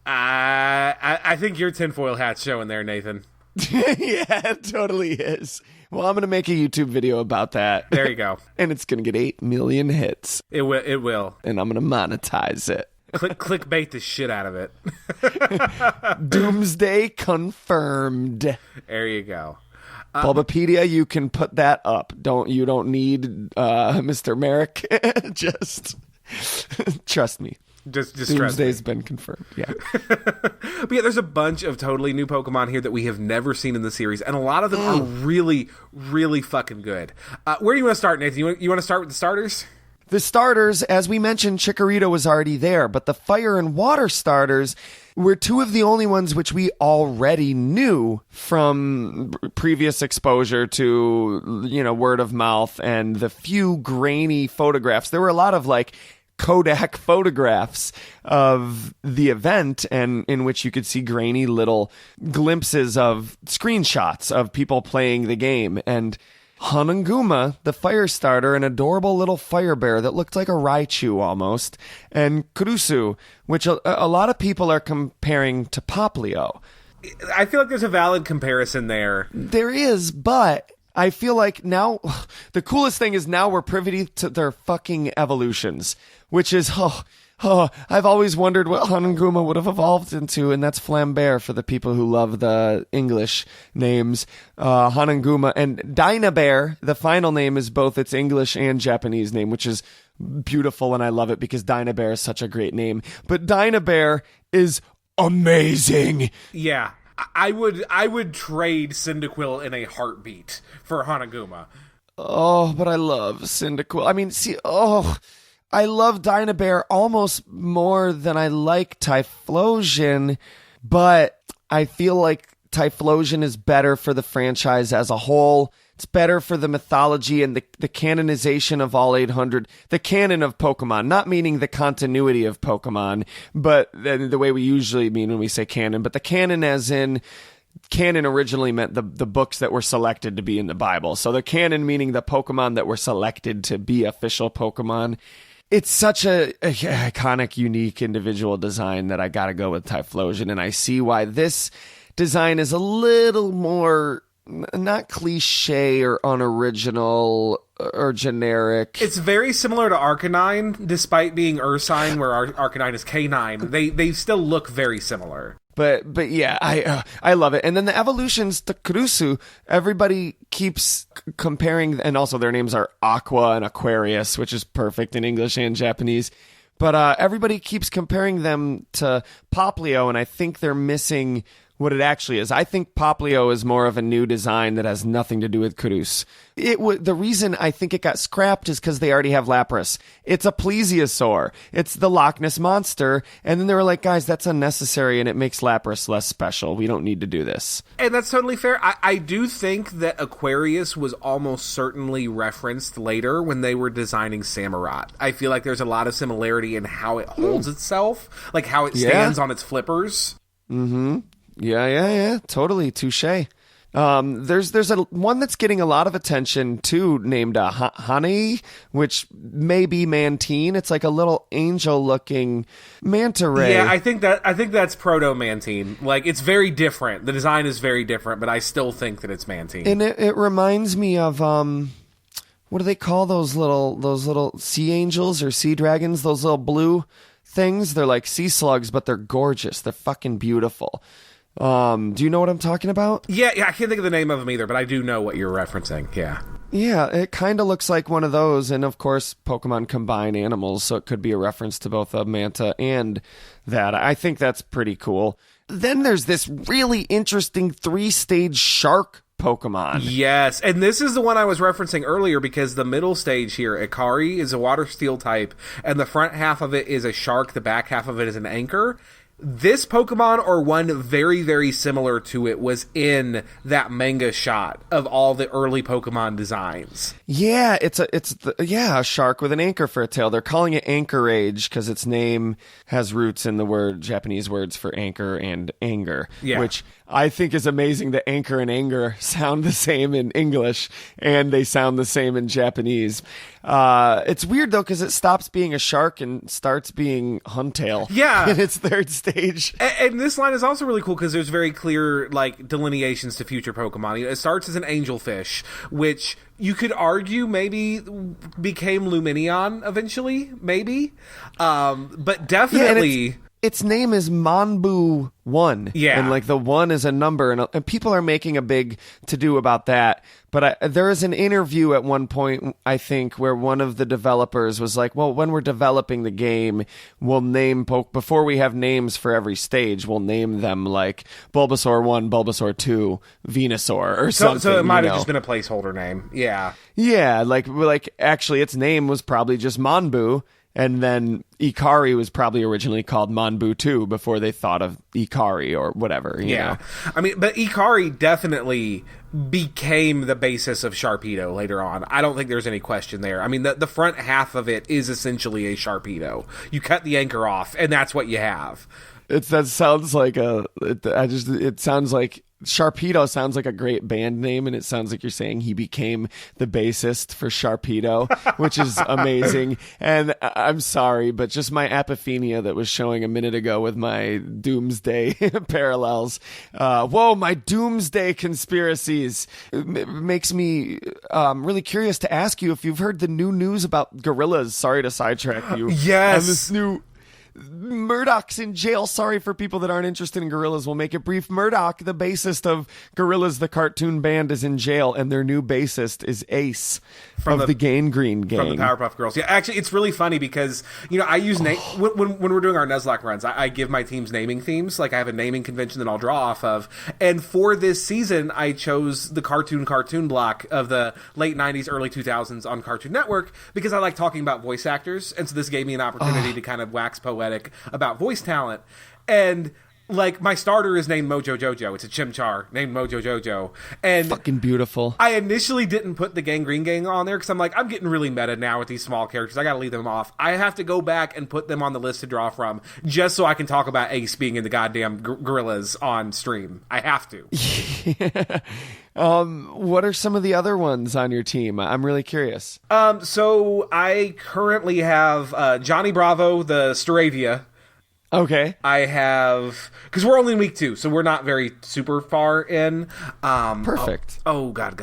I think your tinfoil hat's showing there, Nathan. Yeah, it totally is. Well, I'm going to make a YouTube video about that. There you go. And it's going to get 8 million hits. It will. And I'm going to monetize it. Clickbait the shit out of it. Doomsday confirmed. There you go. Bulbapedia, you can put that up. You don't need Mr. Merrick. Just trust me. Just trust Doomsday's me. been confirmed. Yeah. But yeah, there's a bunch of totally new Pokemon here that we have never seen in the series, and a lot of them are really, really fucking good. Where do you want to start, Nathan? You want to start with the starters? The starters, as we mentioned, Chikorita was already there, but the fire and water starters were two of the only ones which we already knew from previous exposure to, word of mouth and the few grainy photographs. There were a lot of Kodak photographs of the event, and in which you could see grainy little glimpses of screenshots of people playing the game. And Hananguma, the fire starter, an adorable little fire bear that looked like a Raichu almost, and Kurusu, which a lot of people are comparing to Poplio. I feel like there's a valid comparison there. There is, but I feel like now the coolest thing is now we're privy to their fucking evolutions, which is, I've always wondered what Hananguma would have evolved into, and that's Flambert for the people who love the English names. Hananguma and Dynabear, the final name is both its English and Japanese name, which is beautiful, and I love it because Dynabear is such a great name. But Dynabear is amazing. Yeah. I would trade Cyndaquil in a heartbeat for Hanaguma. Oh, but I love Cyndaquil. I mean, I love Dynabear almost more than I like Typhlosion, but I feel like Typhlosion is better for the franchise as a whole. It's better for the mythology and the canonization of all 800, the canon of Pokemon, not meaning the continuity of Pokemon, but the way we usually mean when we say canon, but the canon as in canon originally meant the books that were selected to be in the Bible. So the canon meaning the Pokemon that were selected to be official Pokemon. It's such a iconic, unique individual design that I got to go with Typhlosion, and I see why this design is a little more not cliche or unoriginal or generic. It's very similar to Arcanine, despite being Ursine, where Arcanine is Canine. They still look very similar. But yeah, I love it. And then the evolutions to Kurusu, everybody keeps comparing, and also their names are Aqua and Aquarius, which is perfect in English and Japanese. But everybody keeps comparing them to Poplio, and I think they're missing what it actually is. I think Poplio is more of a new design that has nothing to do with Kurus. The reason I think it got scrapped is because they already have Lapras. It's a plesiosaur. It's the Loch Ness Monster. And then they were like, guys, that's unnecessary and it makes Lapras less special. We don't need to do this. And that's totally fair. I do think that Aquarius was almost certainly referenced later when they were designing Samurott. I feel like there's a lot of similarity in how it holds itself, like how it stands on its flippers. Mm-hmm. Yeah. Totally. Touche. There's one that's getting a lot of attention too, named Honey, which may be Mantine. It's like a little angel-looking manta ray. Yeah, I think that's Proto-Mantine. Like, it's very different. The design is very different, but I still think that it's Mantine. And it reminds me of what do they call those little sea angels or sea dragons? Those little blue things. They're like sea slugs, but they're gorgeous. They're fucking beautiful. Do you know what I'm talking about? Yeah, I can't think of the name of them either, but I do know what you're referencing. Yeah. Yeah, it kind of looks like one of those. And of course, Pokemon combine animals, so it could be a reference to both a manta and that. I think that's pretty cool. Then there's this really interesting 3-stage shark Pokemon. Yes, and this is the one I was referencing earlier because the middle stage here, Ikari, is a water steel type, and the front half of it is a shark, the back half of it is an anchor. This Pokemon, or one very, very similar to it, was in that manga shot of all the early Pokemon designs. Yeah, it's a shark with an anchor for a tail. They're calling it Anchorage because its name has roots in the Japanese words for anchor and anger, which I think is amazing that anchor and anger sound the same in English and they sound the same in Japanese. It's weird though because it stops being a shark and starts being Huntail. Yeah, in its third stage. And this line is also really cool because there's very clear delineations to future Pokemon. It starts as an angelfish, which you could argue maybe became Lumineon eventually, maybe, but definitely. Yeah, its name is Manbu 1. Yeah. And the 1 is a number, and people are making a big to-do about that. But there is an interview at one point, I think, where one of the developers was like, well, when we're developing the game, we'll name, before we have names for every stage, we'll name them like Bulbasaur 1, Bulbasaur 2, Venusaur, or something. So it might have just been a placeholder name. Yeah. Yeah, actually, its name was probably just Manbu. And then Ikari was probably originally called Manbu 2 before they thought of Ikari or whatever. You know? I mean, but Ikari definitely became the basis of Sharpedo later on. I don't think there's any question there. I mean, the front half of it is essentially a Sharpedo. You cut the anchor off, and that's what you have. It sounds like Sharpedo sounds like a great band name, and it sounds like you're saying he became the bassist for Sharpedo, which is amazing. And I'm sorry, but just my apophenia that was showing a minute ago with my Doomsday parallels. My Doomsday conspiracies makes me really curious to ask you if you've heard the new news about gorillas. Sorry to sidetrack you. Yes. And this new... Murdoch's in jail. Sorry for people that aren't interested in Gorillaz. We'll make it brief. Murdoch, the bassist of Gorillaz, the cartoon band, is in jail, and their new bassist is Ace from the Gangrene Gang. From the Powerpuff Girls. Yeah, actually, it's really funny because, I use when we're doing our Nuzlocke runs, I give my teams naming themes. I have a naming convention that I'll draw off of. And for this season, I chose the cartoon block of the late 90s, early 2000s on Cartoon Network because I like talking about voice actors. And so this gave me an opportunity to kind of wax poetic about voice talent. And my starter is named Mojo Jojo. It's a Chimchar named Mojo Jojo. And fucking beautiful. I initially didn't put the Gangrene Gang on there because I'm getting really meta now with these small characters. I gotta leave them off. I have to go back and put them on the list to draw from just so I can talk about Ace being in the goddamn Gorillas on stream. I have to. What are some of the other ones on your team? I'm really curious. So I currently have Johnny Bravo, the Staravia. Okay. I have... Because we're only in week 2, so we're not very super far in. Perfect. God.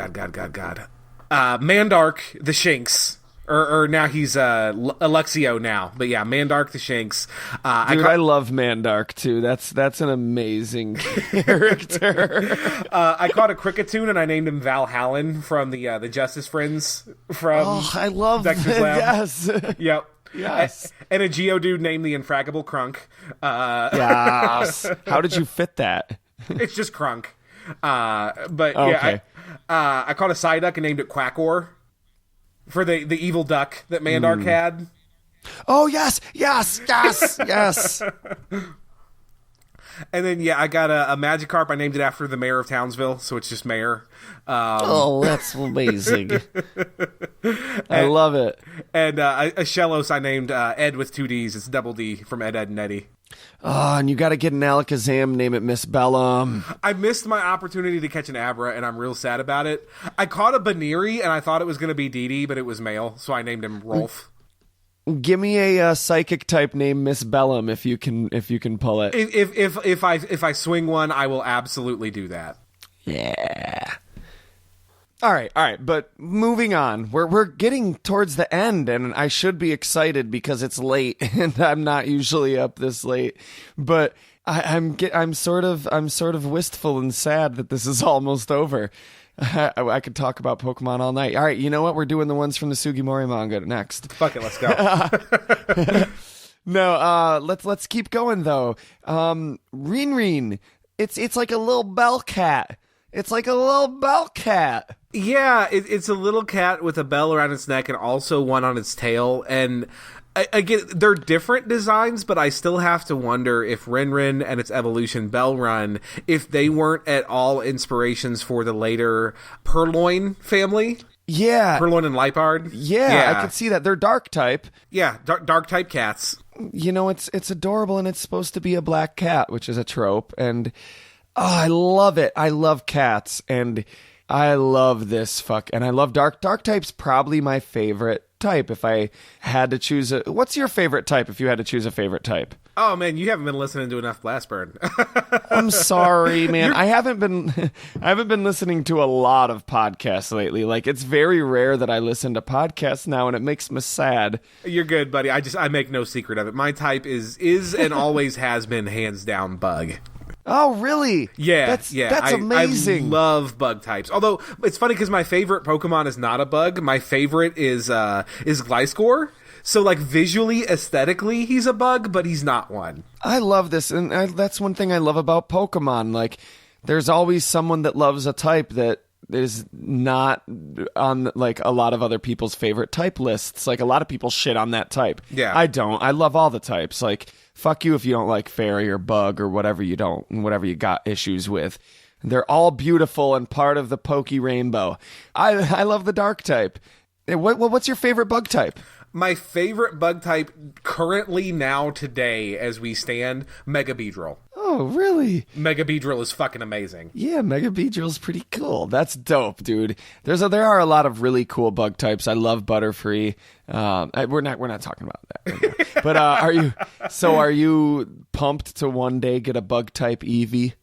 Mandark, the Shinx. Or now he's Alexio now. But yeah, Mandark the Shinx. I love Mandark too. That's an amazing character. I caught a Cricketune and I named him Valhallen from the Justice Friends from I love Dexter's Lab. Yes. Yep. Yes. And a Geodude named the Infraggable Crunk. Yes. How did you fit that? It's just Crunk. But okay. I caught a Psyduck and named it Quackor. For the evil duck that Mandark had. Oh, yes. And then, I got a Magikarp. I named it after the mayor of Townsville, so it's just Mayor. That's amazing. I love it. And a Shellos I named Ed with 2 Ds. It's double D from Ed, and Eddie. Oh, and you got to get an Alakazam, name it Miss Bellum. I missed my opportunity to catch an Abra, and I'm real sad about it. I caught a Baneri, and I thought it was going to be Dee, but it was male, so I named him Rolf. Give me a psychic type named Miss Bellum if you can pull it. If I swing one, I will absolutely do that. Yeah. All right, but moving on. We're getting towards the end, and I should be excited because it's late, and I'm not usually up this late. But I'm sort of wistful and sad that this is almost over. I could talk about Pokemon all night. All right, you know what? We're doing the ones from the Sugimori manga next. Fuck it, let's go. No, let's keep going though. Rin. It's like a little bell cat. It's like a little bell cat. Yeah, it's a little cat with a bell around its neck and also one on its tail. And again, they're different designs, but I still have to wonder if Rin and its evolution Bellrun, if they weren't at all inspirations for the later Purloin family. Yeah. Purloin and Lipard. Yeah, I could see that. They're dark type. Yeah, dark type cats. You know, it's adorable, and it's supposed to be a black cat, which is a trope. And I love it. I love cats, and I love this and I love dark. Dark type's probably my favorite type. If I had to choose what's your favorite type? If you had to choose a favorite type? Oh man, you haven't been listening to enough Blastburn. I'm sorry, man. I haven't been listening to a lot of podcasts lately. Like, it's very rare that I listen to podcasts now, and it makes me sad. You're good, buddy. I make no secret of it. My type is and always has been hands down bug. Oh, really? Yeah, that's amazing. I love bug types. Although it's funny because my favorite Pokemon is not a bug. My favorite is Gliscor. So, like, visually, aesthetically, he's a bug, but he's not one. I love this, and that's one thing I love about Pokemon. Like, there's always someone that loves a type that is not on, like, a lot of other people's favorite type lists. Like, a lot of people shit on that type. Yeah. I don't. I love all the types. Like, fuck you if you don't like fairy or bug or whatever you don't, and whatever you got issues with. They're all beautiful and part of the Poke Rainbow. I love the dark type. What's your favorite bug type? My favorite bug type currently now today as we stand, Mega Beedrill. Oh, really? Mega Beedrill is fucking amazing. Yeah, Mega Beedrill's pretty cool. That's dope, dude. There are a lot of really cool bug types. I love Butterfree. We're not talking about that right now. But are you pumped to one day get a bug type Eevee?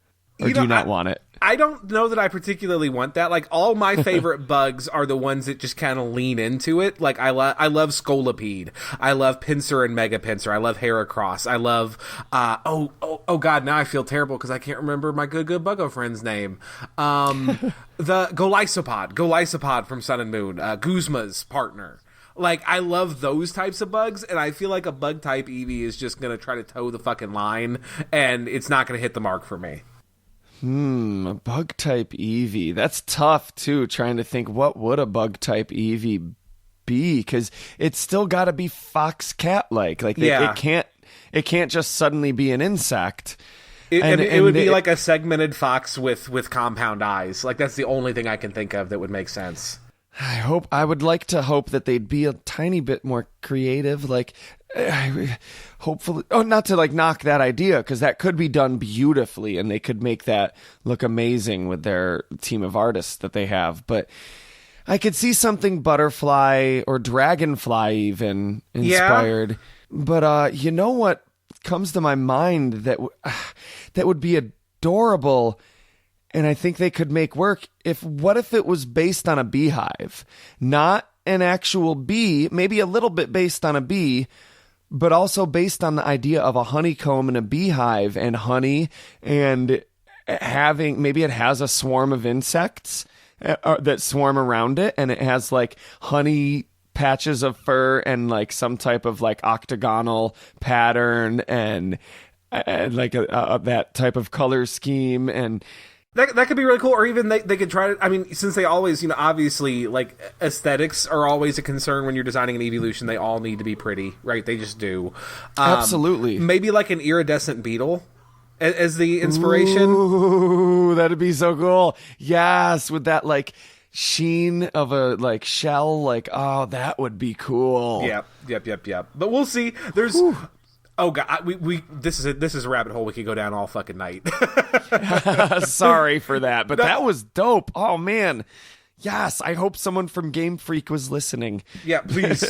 Or do you not want it? I don't know that I particularly want that. Like, all my favorite bugs are the ones that just kind of lean into it. Like, I love Scolipede. I love Pinsir and Mega Pinsir. I love Heracross. I love, oh God, now I feel terrible because I can't remember my good Buggo friend's name. The Golisopod from Sun and Moon. Guzma's partner. Like, I love those types of bugs, and I feel like a bug type Eevee is just going to try to toe the fucking line, and it's not going to hit the mark for me. A bug type Eevee. That's tough too, trying to think what would a bug type Eevee be, because it's still got to be fox cat like. It can't just suddenly be an insect. It would be like a segmented fox with compound eyes. Like, that's the only thing I can think of that would make sense. I would like to hope that they'd be a tiny bit more creative, like hopefully, not to like knock that idea, because that could be done beautifully and they could make that look amazing with their team of artists that they have. But I could see something butterfly or dragonfly even inspired. Yeah. But you know what comes to my mind that would be adorable, and I think they could make work, what if it was based on a beehive? Not an actual bee, maybe a little bit based on a bee, but also based on the idea of a honeycomb and a beehive and honey, and maybe it has a swarm of insects that swarm around it, and it has like honey patches of fur and like some type of like octagonal pattern and like that type of color scheme. And That could be really cool, or even they could try to, I mean, since they always, obviously, like, aesthetics are always a concern when you're designing an evolution. They all need to be pretty, right? They just do. Absolutely. Maybe like an iridescent beetle as the inspiration. Ooh, that'd be so cool. Yes, with that, like, sheen of a, like, shell, like, oh, that would be cool. Yep. But we'll see. There's... Ooh. Oh God, this is a rabbit hole we could go down all fucking night. Sorry for that, but that was dope. Oh man, yes. I hope someone from Game Freak was listening. Yeah, please.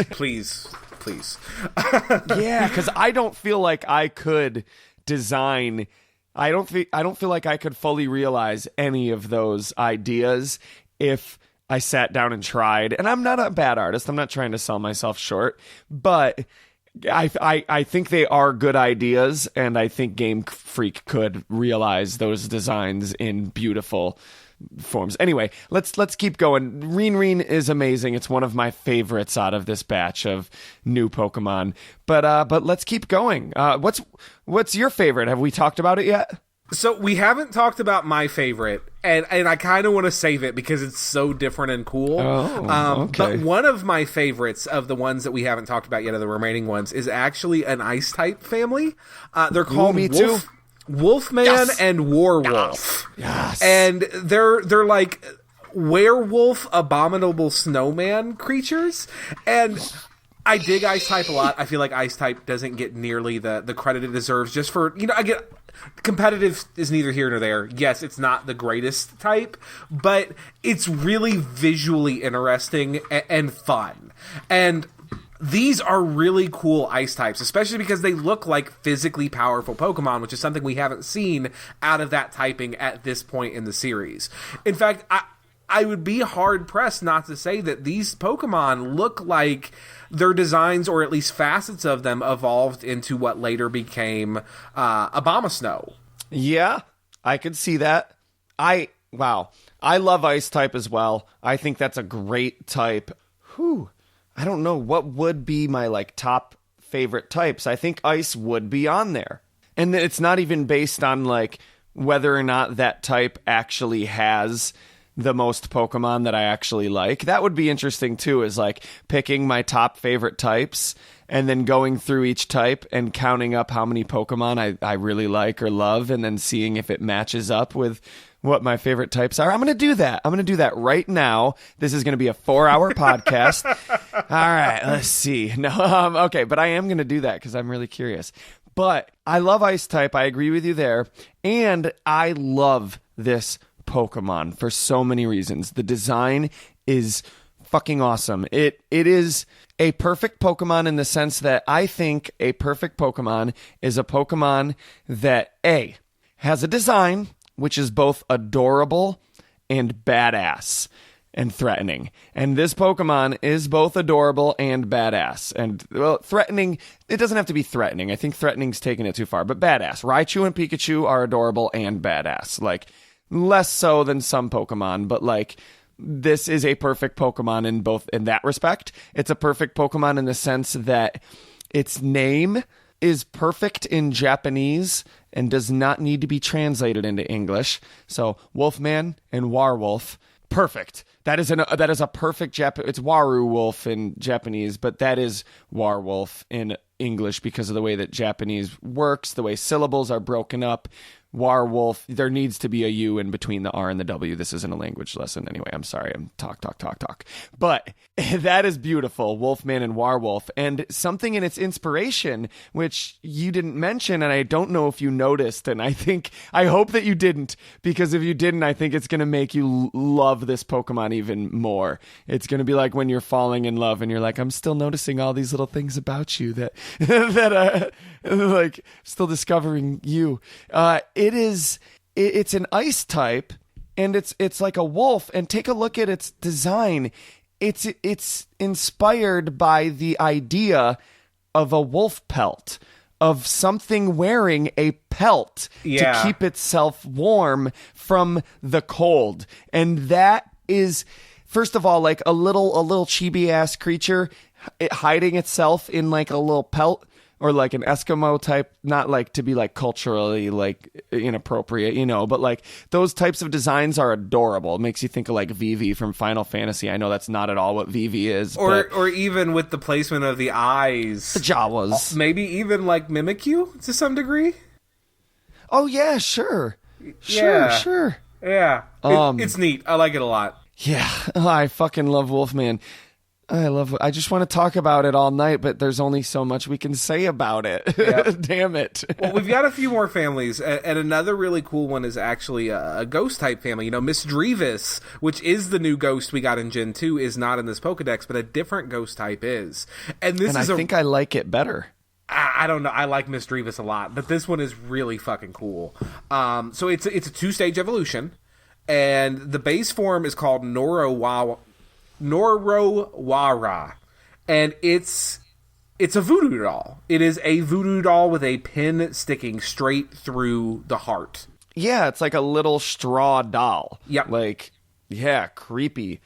Yeah, because I don't feel like I could design. I don't feel like I could fully realize any of those ideas if I sat down and tried. And I'm not a bad artist. I'm not trying to sell myself short, but I think they are good ideas, and I think Game Freak could realize those designs in beautiful forms. Anyway, let's keep going. Reen is amazing. It's one of my favorites out of this batch of new Pokemon. But let's keep going. What's your favorite? Have we talked about it yet? So we haven't talked about my favorite, and I kind of want to save it because it's so different and cool. Okay. But one of my favorites of the ones that we haven't talked about yet, of the remaining ones, is actually an Ice-type family. They're called Wolfman Yes. and Warwolf. Yes. And they're like werewolf abominable snowman creatures. And I dig Ice-type a lot. I feel like Ice-type doesn't get nearly the credit it deserves just for, I get... Competitive is neither here nor there. Yes, it's not the greatest type, but it's really visually interesting and fun. And these are really cool ice types, especially because they look like physically powerful Pokemon, which is something we haven't seen out of that typing at this point in the series. In fact, I would be hard-pressed not to say that these Pokemon look like their designs, or at least facets of them, evolved into what later became Abomasnow. Yeah, I could see that. I love Ice-type as well. I think that's a great type. I don't know what would be my top favorite types. I think Ice would be on there. And it's not even based on whether or not that type actually has the most Pokemon that I actually like. That would be interesting too, is picking my top favorite types and then going through each type and counting up how many Pokemon I really like or love, and then seeing if it matches up with what my favorite types are. I'm going to do that. I'm going to do that right now. This is going to be a 4-hour podcast. All right, let's see. No, okay, but I am going to do that because I'm really curious. But I love Ice-type. I agree with you there. And I love this Pokemon for so many reasons. The design is fucking awesome. It is a perfect Pokemon in the sense that I think a perfect Pokemon is a Pokemon that has a design which is both adorable and badass and threatening. And this Pokemon is both adorable and badass. And, threatening, it doesn't have to be threatening. I think threatening's taking it too far, but badass. Raichu and Pikachu are adorable and badass. Less so than some Pokemon, but this is a perfect Pokemon in that respect. It's a perfect Pokemon in the sense that its name is perfect in Japanese and does not need to be translated into English. So Wolfman and Warwolf, perfect. That is a perfect it's Waru Wolf in Japanese, but that is Warwolf in English because of the way that Japanese works, the way syllables are broken up. Warwolf, there needs to be a U in between the R and the W. This isn't a language lesson. Anyway, I'm sorry. I'm talk. But that is beautiful, Wolfman and Warwolf. And something in its inspiration, which you didn't mention, and I don't know if you noticed, and I hope that you didn't, because if you didn't, I think it's going to make you love this Pokemon even more. It's going to be like when you're falling in love and you're like, I'm still noticing all these little things about you that still discovering you. It's an ice type, and it's like a wolf, and take a look at its design. It's inspired by the idea of a wolf pelt, of something wearing a pelt to keep itself warm from the cold. And that is, first of all, a little chibi ass creature hiding itself in a little pelt, or an Eskimo type, not to be culturally inappropriate, but those types of designs are adorable. It makes you think of Vivi from Final Fantasy. I know that's not at all what Vivi is. Or even with the placement of the eyes. The Jawas. Maybe even Mimikyu to some degree. Oh yeah, sure. Sure. Yeah. It's neat. I like it a lot. Yeah. I fucking love Wolfman. I just want to talk about it all night, but there's only so much we can say about it. Yep. Damn it. Well, we've got a few more families, and another really cool one is actually a ghost-type family. Miss Drevis, which is the new ghost we got in Gen 2, is not in this Pokedex, but a different ghost type is. I think I like it better. I don't know. I like Miss Drevis a lot, but this one is really fucking cool. So it's a 2-stage evolution, and the base form is called Norowara, and it's a voodoo doll. It is a voodoo doll with a pin sticking straight through the heart. Yeah, it's like a little straw doll. Yep. Like, yeah, creepy,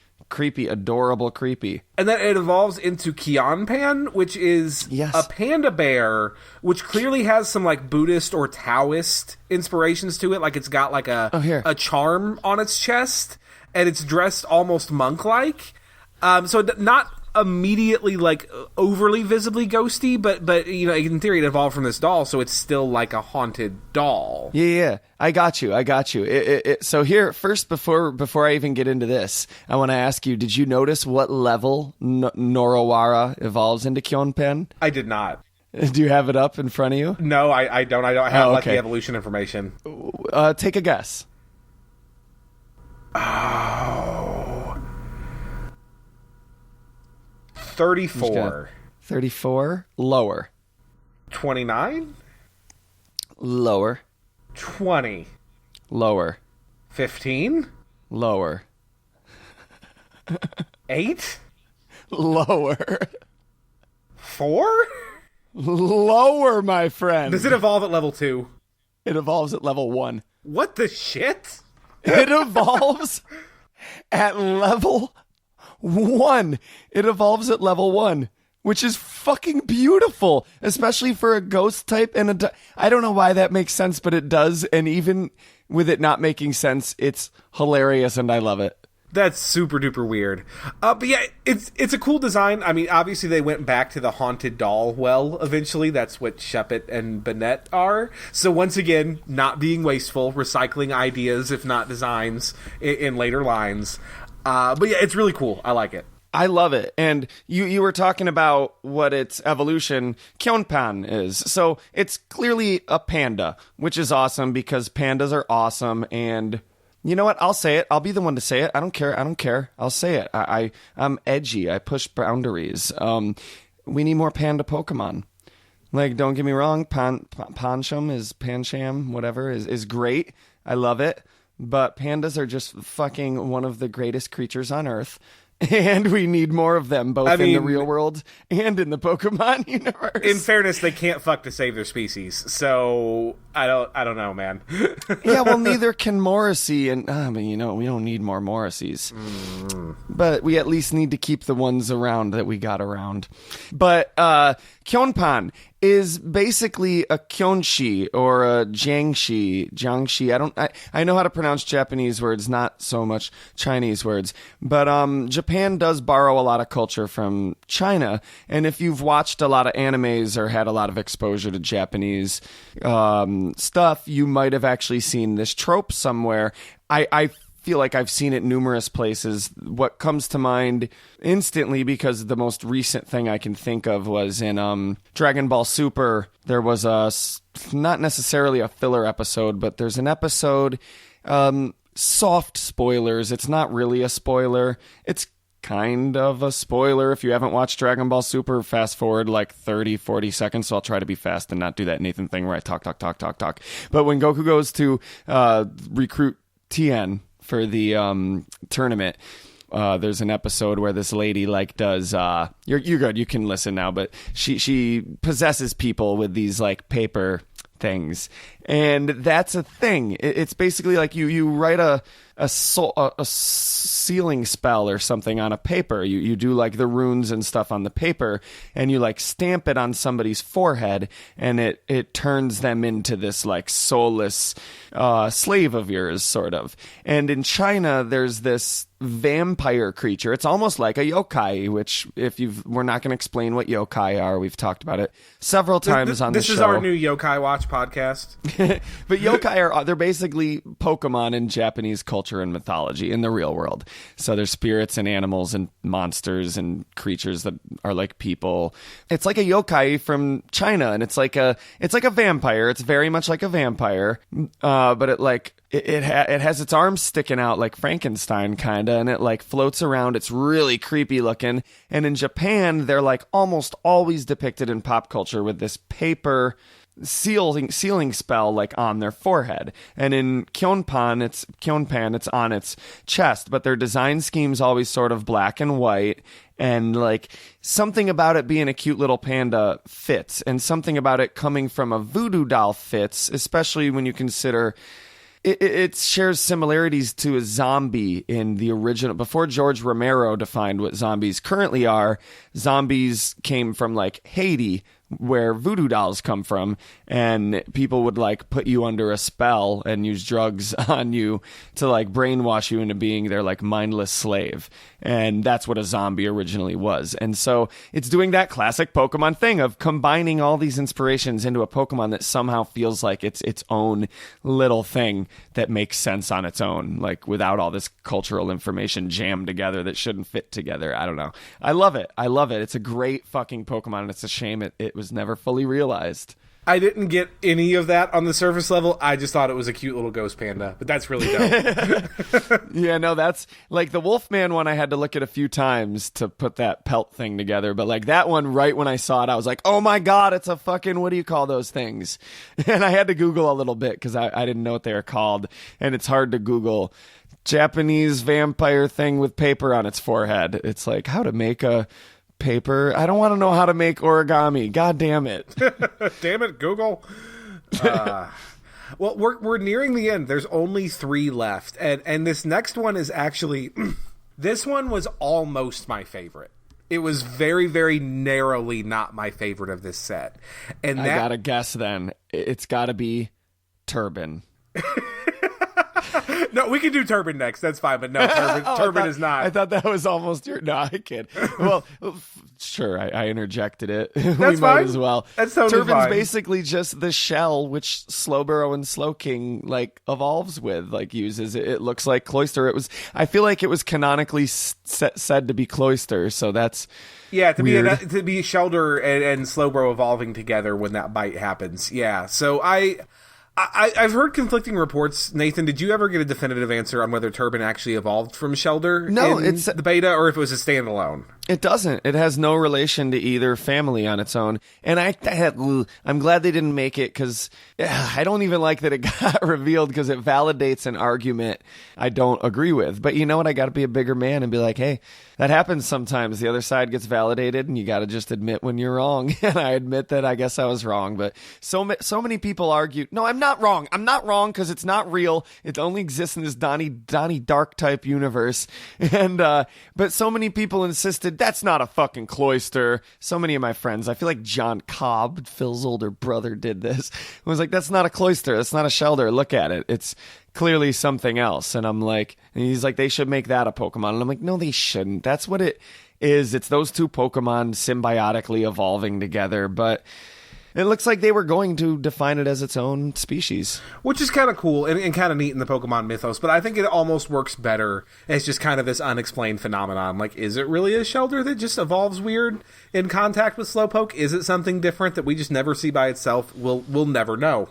adorable, creepy. And then it evolves into Kionpan, which is a panda bear, which clearly has some like Buddhist or Taoist inspirations to it. Like it's got like a charm on its chest, and it's dressed almost monk-like. So not immediately like overly visibly ghosty, but you know, in theory it evolved from this doll, so it's still like a haunted doll. Yeah, I got you. So here, first, before I even get into this, I want to ask you, did you notice what level Norawara evolves into Kionpan? I did not. Do you have it up in front of you? No, I don't. I don't have like the evolution information. Take a guess. 34. 34? Lower. 29? Lower. 20. Lower. 15? Lower. 8? Lower. 4? Lower, my friend. Does it evolve at level 2? It evolves at level 1. What the shit? It evolves at level 1. It evolves at level 1, which is fucking beautiful, especially for a ghost type. And I don't know why that makes sense, but it does. And even with it not making sense, it's hilarious, and I love it. That's super duper weird. But yeah, it's a cool design. I mean, obviously they went back to the haunted doll eventually. That's what Sheppet and Bennett are. So once again, not being wasteful, recycling ideas, if not designs, in later lines. But yeah, it's really cool. I like it. I love it. And you were talking about what its evolution, Kionpan, is. So it's clearly a panda, which is awesome because pandas are awesome. And you know what? I'll say it. I'll be the one to say it. I don't care. I'll say it. I'm edgy. I push boundaries. We need more panda Pokemon. Like, don't get me wrong. Pancham, whatever, is great. I love it. But pandas are just fucking one of the greatest creatures on Earth. And we need more of them, both in the real world and in the Pokemon universe. In fairness, they can't fuck to save their species, so I don't know, man. Yeah, well, neither can Morrissey, and but you know, we don't need more Morrisseys. But we at least need to keep the ones around that we got around. But Kionpan is basically a Kyonshi or a Jiangshi. I know how to pronounce Japanese words, not so much Chinese words. But Japan does borrow a lot of culture from China. And if you've watched a lot of animes or had a lot of exposure to Japanese stuff, you might have actually seen this trope somewhere. I feel like I've seen it numerous places. What comes to mind instantly, because the most recent thing I can think of was in Dragon Ball Super. There was not necessarily a filler episode, but there's an episode, soft spoilers. It's not really a spoiler. It's kind of a spoiler. If you haven't watched Dragon Ball Super, fast forward like 30, 40 seconds. So I'll try to be fast and not do that Nathan thing where I talk. But when Goku goes to recruit Tien for the tournament, there's an episode where this lady like does you're good, you can listen now, but she possesses people with these like paper things, and that's a thing. It's basically like you write a sealing spell or something on a paper. You do like the runes and stuff on the paper, and you like stamp it on somebody's forehead, and it turns them into this like soulless slave of yours, sort of. And in China, there's this vampire creature. It's almost like a yokai, which we're not going to explain what yokai are. We've talked about it several times on the show. This is our new Yokai Watch podcast. But yokai they're basically Pokemon in Japanese culture and mythology in the real world. So they're spirits and animals and monsters and creatures that are like people. It's like a yokai from China, and it's like a vampire. It's very much like a vampire, but it has its arms sticking out like Frankenstein kinda, and it like floats around. It's really creepy looking. And in Japan, they're like almost always depicted in pop culture with this paper sealing spell like on their forehead. And in Kionpan, it's on its chest, but their design scheme's always sort of black and white, and like something about it being a cute little panda fits, and something about it coming from a voodoo doll fits, especially when you consider it shares similarities to a zombie in the original. Before George Romero defined what zombies currently are, zombies came from like Haiti, where voodoo dolls come from, and people would like put you under a spell and use drugs on you to like brainwash you into being their like mindless slave. And that's what a zombie originally was. And so it's doing that classic Pokemon thing of combining all these inspirations into a Pokemon that somehow feels like it's its own little thing that makes sense on its own, like without all this cultural information jammed together that shouldn't fit together. I don't know. I love it. It's a great fucking Pokemon, and it's a shame it was never fully realized. I didn't get any of that on the surface level. I just thought it was a cute little ghost panda, but that's really dope. Yeah, no, that's like the Wolfman one. I had to look at a few times to put that pelt thing together, but like that one, right when I saw it, I was like, oh my God, it's a fucking, what do you call those things? And I had to Google a little bit because I didn't know what they were called, and it's hard to Google Japanese vampire thing with paper on its forehead. It's like how to make a paper. I don't want to know how to make origami. God damn it. Damn it, Google. Well, we're nearing the end. There's only 3 left. And this next one is actually... this one was almost my favorite. It was very, very narrowly not my favorite of this set. And I gotta guess then. It's gotta be Turban. No, we can do Turban next. That's fine, but no, Turban is not. I thought that was almost your... No, I kid. Well, sure, I interjected it. That's we fine. Might as well. That's totally Turban's fine. basically just the shell which Slowbro and Slowking like evolves with, like uses. It looks like Cloyster. I feel like it was canonically said to be Cloyster, so that's... Yeah, to weird. be Shelder and Slowbro evolving together when that bite happens. Yeah, so I've heard conflicting reports. Nathan, did you ever get a definitive answer on whether Turban actually evolved from Shelder in it's the beta, or if it was a standalone? It doesn't. It has no relation to either family on its own. And I'm glad they didn't make it, because I don't even like that it got revealed, because it validates an argument I don't agree with. But you know what? I got to be a bigger man and be like, hey, that happens sometimes. The other side gets validated, and you got to just admit when you're wrong. And I admit that I guess I was wrong. But so many people argue, no, I'm not wrong. I'm not wrong because it's not real. It only exists in this Donnie Dark type universe. And but so many people insisted that's not a fucking Cloyster. So many of my friends, I feel like John Cobb, Phil's older brother, did this. I was like, that's not a Cloyster. That's not a Shelder. Look at it. It's clearly something else. And I'm like, and he's like, they should make that a Pokemon. And I'm like, no, they shouldn't. That's what it is. It's those two Pokemon symbiotically evolving together. But it looks like they were going to define it as its own species. Which is kind of cool and kind of neat in the Pokemon mythos, but I think it almost works better as just kind of this unexplained phenomenon. Like, is it really a Shelder that just evolves weird in contact with Slowpoke? Is it something different that we just never see by itself? We'll never know.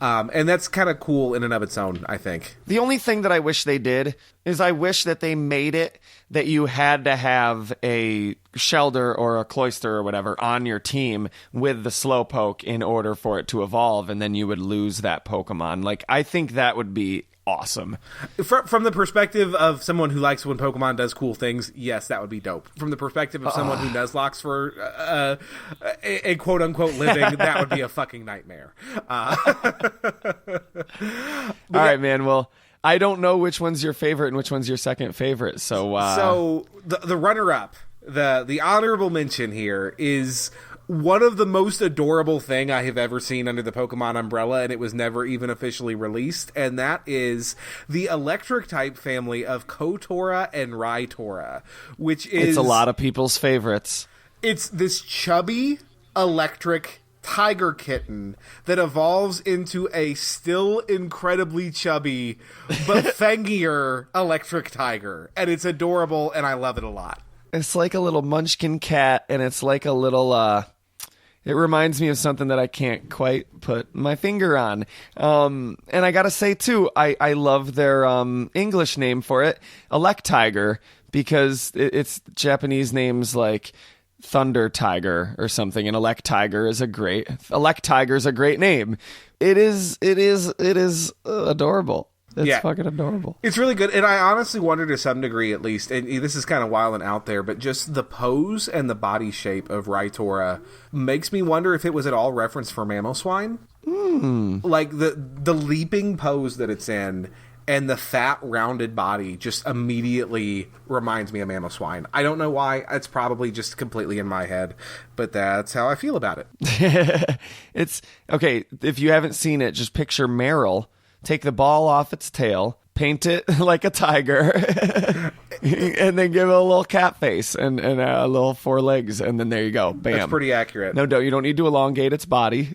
And that's kind of cool in and of its own, I think. The only thing that I wish they did is I wish that they made it that you had to have a Shelder or a Cloyster or whatever on your team with the Slowpoke in order for it to evolve, and then you would lose that Pokemon. Like, I think that would be awesome. From the perspective of someone who likes when Pokemon does cool things, yes, that would be dope. From the perspective of someone who Nuzlocks for a quote-unquote living, that would be a fucking nightmare. All right, man, well, I don't know which one's your favorite and which one's your second favorite, so the runner-up, the honorable mention here is one of the most adorable thing I have ever seen under the Pokemon umbrella, and it was never even officially released, and that is the electric-type family of Kotora and Raitora, which is... It's a lot of people's favorites. It's this chubby electric tiger kitten that evolves into a still incredibly chubby but fangier electric tiger, and it's adorable, and I love it a lot. It's like a little munchkin cat, and it's like a little... It reminds me of something that I can't quite put my finger on. And I gotta say, too, I love their English name for it, Electiger, because it's Japanese names like Thunder Tiger or something, and Electiger is a great name. It is adorable. It's fucking adorable. It's really good, and I honestly wonder to some degree at least, and this is kind of wild and out there, but just the pose and the body shape of Raitora makes me wonder if it was at all reference for Mamoswine. Like the leaping pose that it's in and the fat rounded body just immediately reminds me of Mamoswine. I don't know why. It's probably just completely in my head, but that's how I feel about it. It's okay. If you haven't seen it, just picture Meryl take the ball off its tail, paint it like a tiger, and then give it a little cat face and a little four legs, and then there you go. Bam. That's pretty accurate. No, you don't need to elongate its body.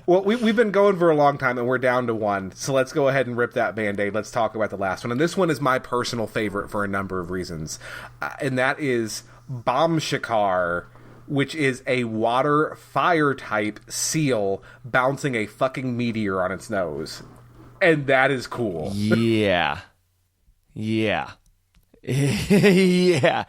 Well, we've been going for a long time, and we're down to one. So let's go ahead and rip that Band-Aid. Let's talk about the last one. And this one is my personal favorite for a number of reasons. And that is Bomb Shikar, which is a water-fire type seal bouncing a fucking meteor on its nose. And that is cool. Yeah. Yeah. Yeah.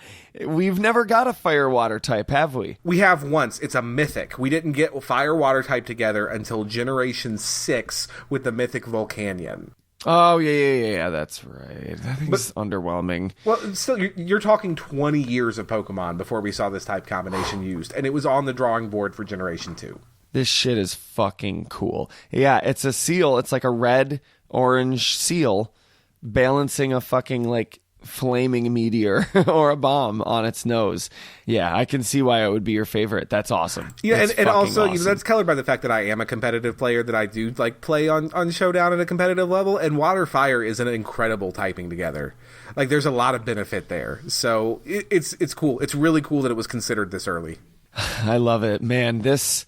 We've never got a fire water type, have we? We have once. It's a mythic. We didn't get fire water type together until Generation 6 with the mythic Volcanion. Oh, yeah, that's right. That thing's underwhelming. Well, still, you're talking 20 years of Pokemon before we saw this type combination used, and it was on the drawing board for Generation 2. This shit is fucking cool. Yeah, it's a seal. It's like a red-orange seal balancing a fucking, like, flaming meteor or a bomb on its nose. Yeah, I can see why it would be your favorite. That's awesome. Yeah, and also, awesome. That's colored by the fact that I am a competitive player, that I do, like, play on Showdown at a competitive level, and Water Fire is an incredible typing together. Like, there's a lot of benefit there. So, it's cool. It's really cool that it was considered this early. I love it. Man, This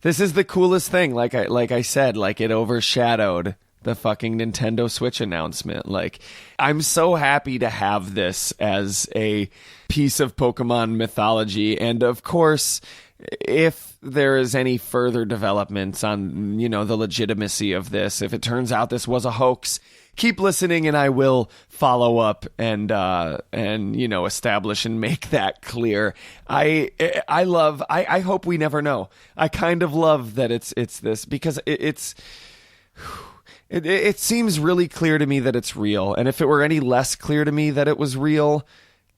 is the coolest thing. Like I said, like it overshadowed the fucking Nintendo Switch announcement. Like, I'm so happy to have this as a piece of Pokemon mythology. And of course, if there is any further developments on, the legitimacy of this, if it turns out this was a hoax, keep listening and I will follow up and establish and make that clear. I hope we never know. I kind of love that it's this, because it seems really clear to me that it's real. And if it were any less clear to me that it was real,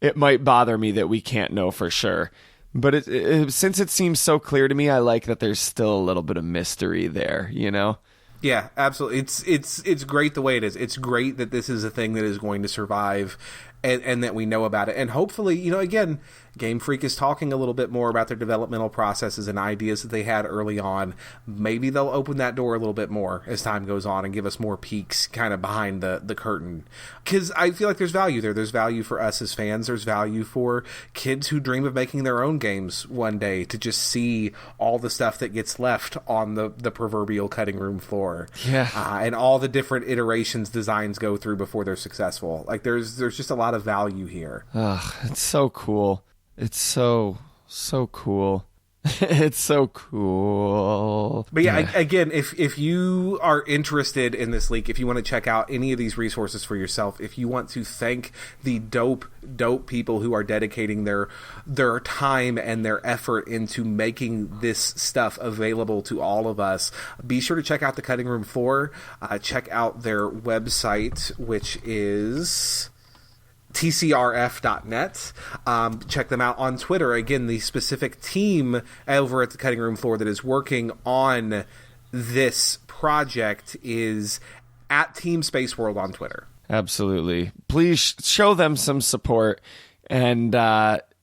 it might bother me that we can't know for sure. But since it seems so clear to me, I like that there's still a little bit of mystery there, Yeah, absolutely. It's great the way it is. It's great that this is a thing that is going to survive and that we know about it. And hopefully, again, Game Freak is talking a little bit more about their developmental processes and ideas that they had early on. Maybe they'll open that door a little bit more as time goes on and give us more peeks kind of behind the curtain. Because I feel like there's value there. There's value for us as fans. There's value for kids who dream of making their own games one day to just see all the stuff that gets left on the proverbial cutting room floor. Yeah. And all the different iterations designs go through before they're successful. Like, there's just a lot of value here. Ugh, it's so cool. It's so cool. It's so cool. But yeah, again, if you are interested in this leak, if you want to check out any of these resources for yourself, if you want to thank the dope people who are dedicating their time and their effort into making this stuff available to all of us, be sure to check out the Cutting Room Floor. Check out their website, which is tcrf.net. Check them out on Twitter. Again, the specific team over at the Cutting Room Floor that is working on this project is at Team Spaceworld on Twitter. Absolutely. Please show them some support and,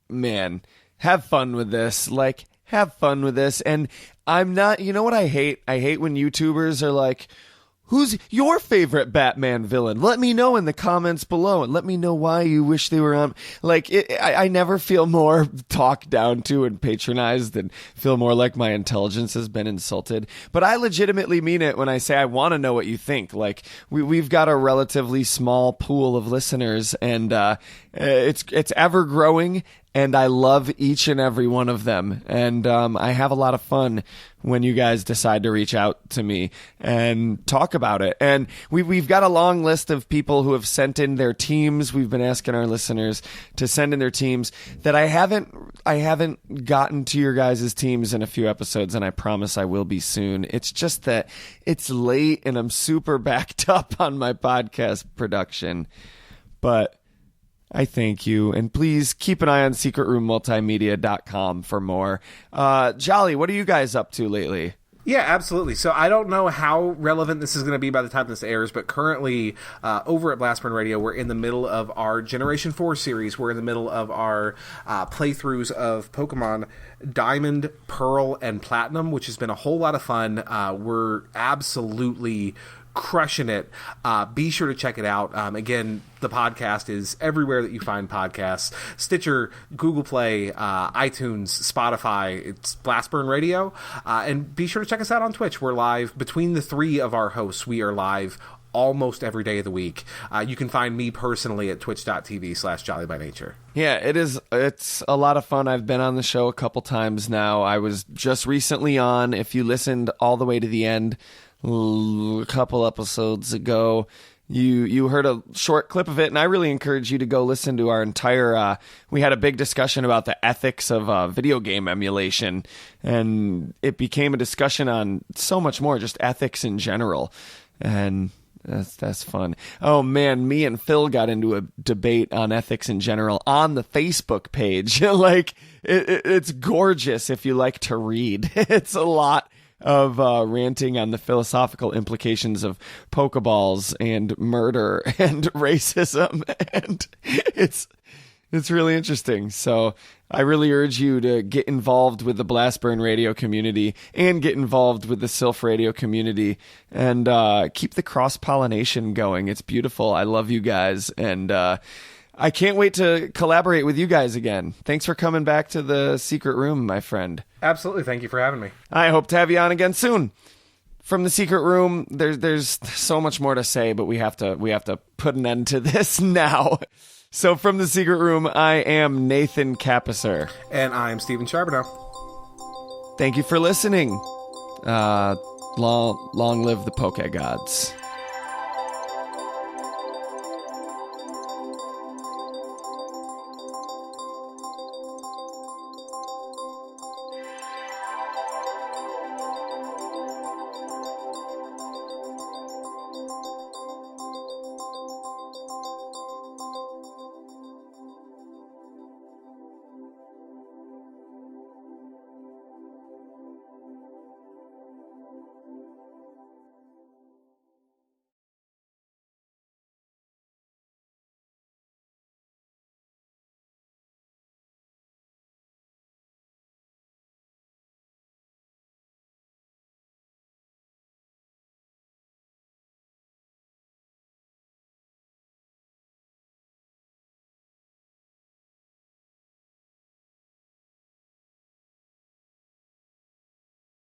man, have fun with this. Like, have fun with this. And I'm not, you know what I hate? I hate when YouTubers are like, who's your favorite Batman villain? Let me know in the comments below, and let me know why you wish they were on. Like, I never feel more talked down to and patronized and feel more like my intelligence has been insulted. But I legitimately mean it when I say I want to know what you think. Like, we've got a relatively small pool of listeners, and it's ever growing. And I love each and every one of them. And I have a lot of fun when you guys decide to reach out to me and talk about it. And we've got a long list of people who have sent in their teams. We've been asking our listeners to send in their teams that I haven't gotten to your guys' teams in a few episodes, and I promise I will be soon. It's just that it's late and I'm super backed up on my podcast production. But I thank you, and please keep an eye on secretroommultimedia.com for more. Jolly, what are you guys up to lately? Yeah, absolutely. So I don't know how relevant this is going to be by the time this airs, but currently over at Blastburn Radio, we're in the middle of our Generation 4 series. We're in the middle of our playthroughs of Pokemon Diamond, Pearl, and Platinum, which has been a whole lot of fun. We're absolutely crushing it. Be sure to check it out. Again, the podcast is everywhere that you find podcasts: Stitcher, Google Play, iTunes, Spotify. It's Blastburn Radio. And be sure to check us out on Twitch. We're live. Between the three of our hosts, we are live almost every day of the week. You can find me personally at twitch.tv/jollybynature. Yeah, it's a lot of fun. I've been on the show a couple times now. I was just recently on, if you listened all the way to the end, a couple episodes ago, you heard a short clip of it, and I really encourage you to go listen to our entire we had a big discussion about the ethics of video game emulation, and it became a discussion on so much more, just ethics in general, and that's fun. Oh man, me and Phil got into a debate on ethics in general on the Facebook page. Like it's gorgeous if you like to read. It's a lot of ranting on the philosophical implications of Pokeballs and murder and racism, and it's really interesting. So I really urge you to get involved with the Blastburn Radio community and get involved with the Silph Radio community, and keep the cross-pollination going. It's beautiful. I love you guys, and I can't wait to collaborate with you guys again. Thanks for coming back to the secret room, my friend. Absolutely. Thank you for having me. I hope to have you on again soon. From the secret room, there's so much more to say, but we have to put an end to this now. So from the secret room, I am Nathan Capisser. And I'm Steven Charbonneau. Thank you for listening. Long live the Poke Gods.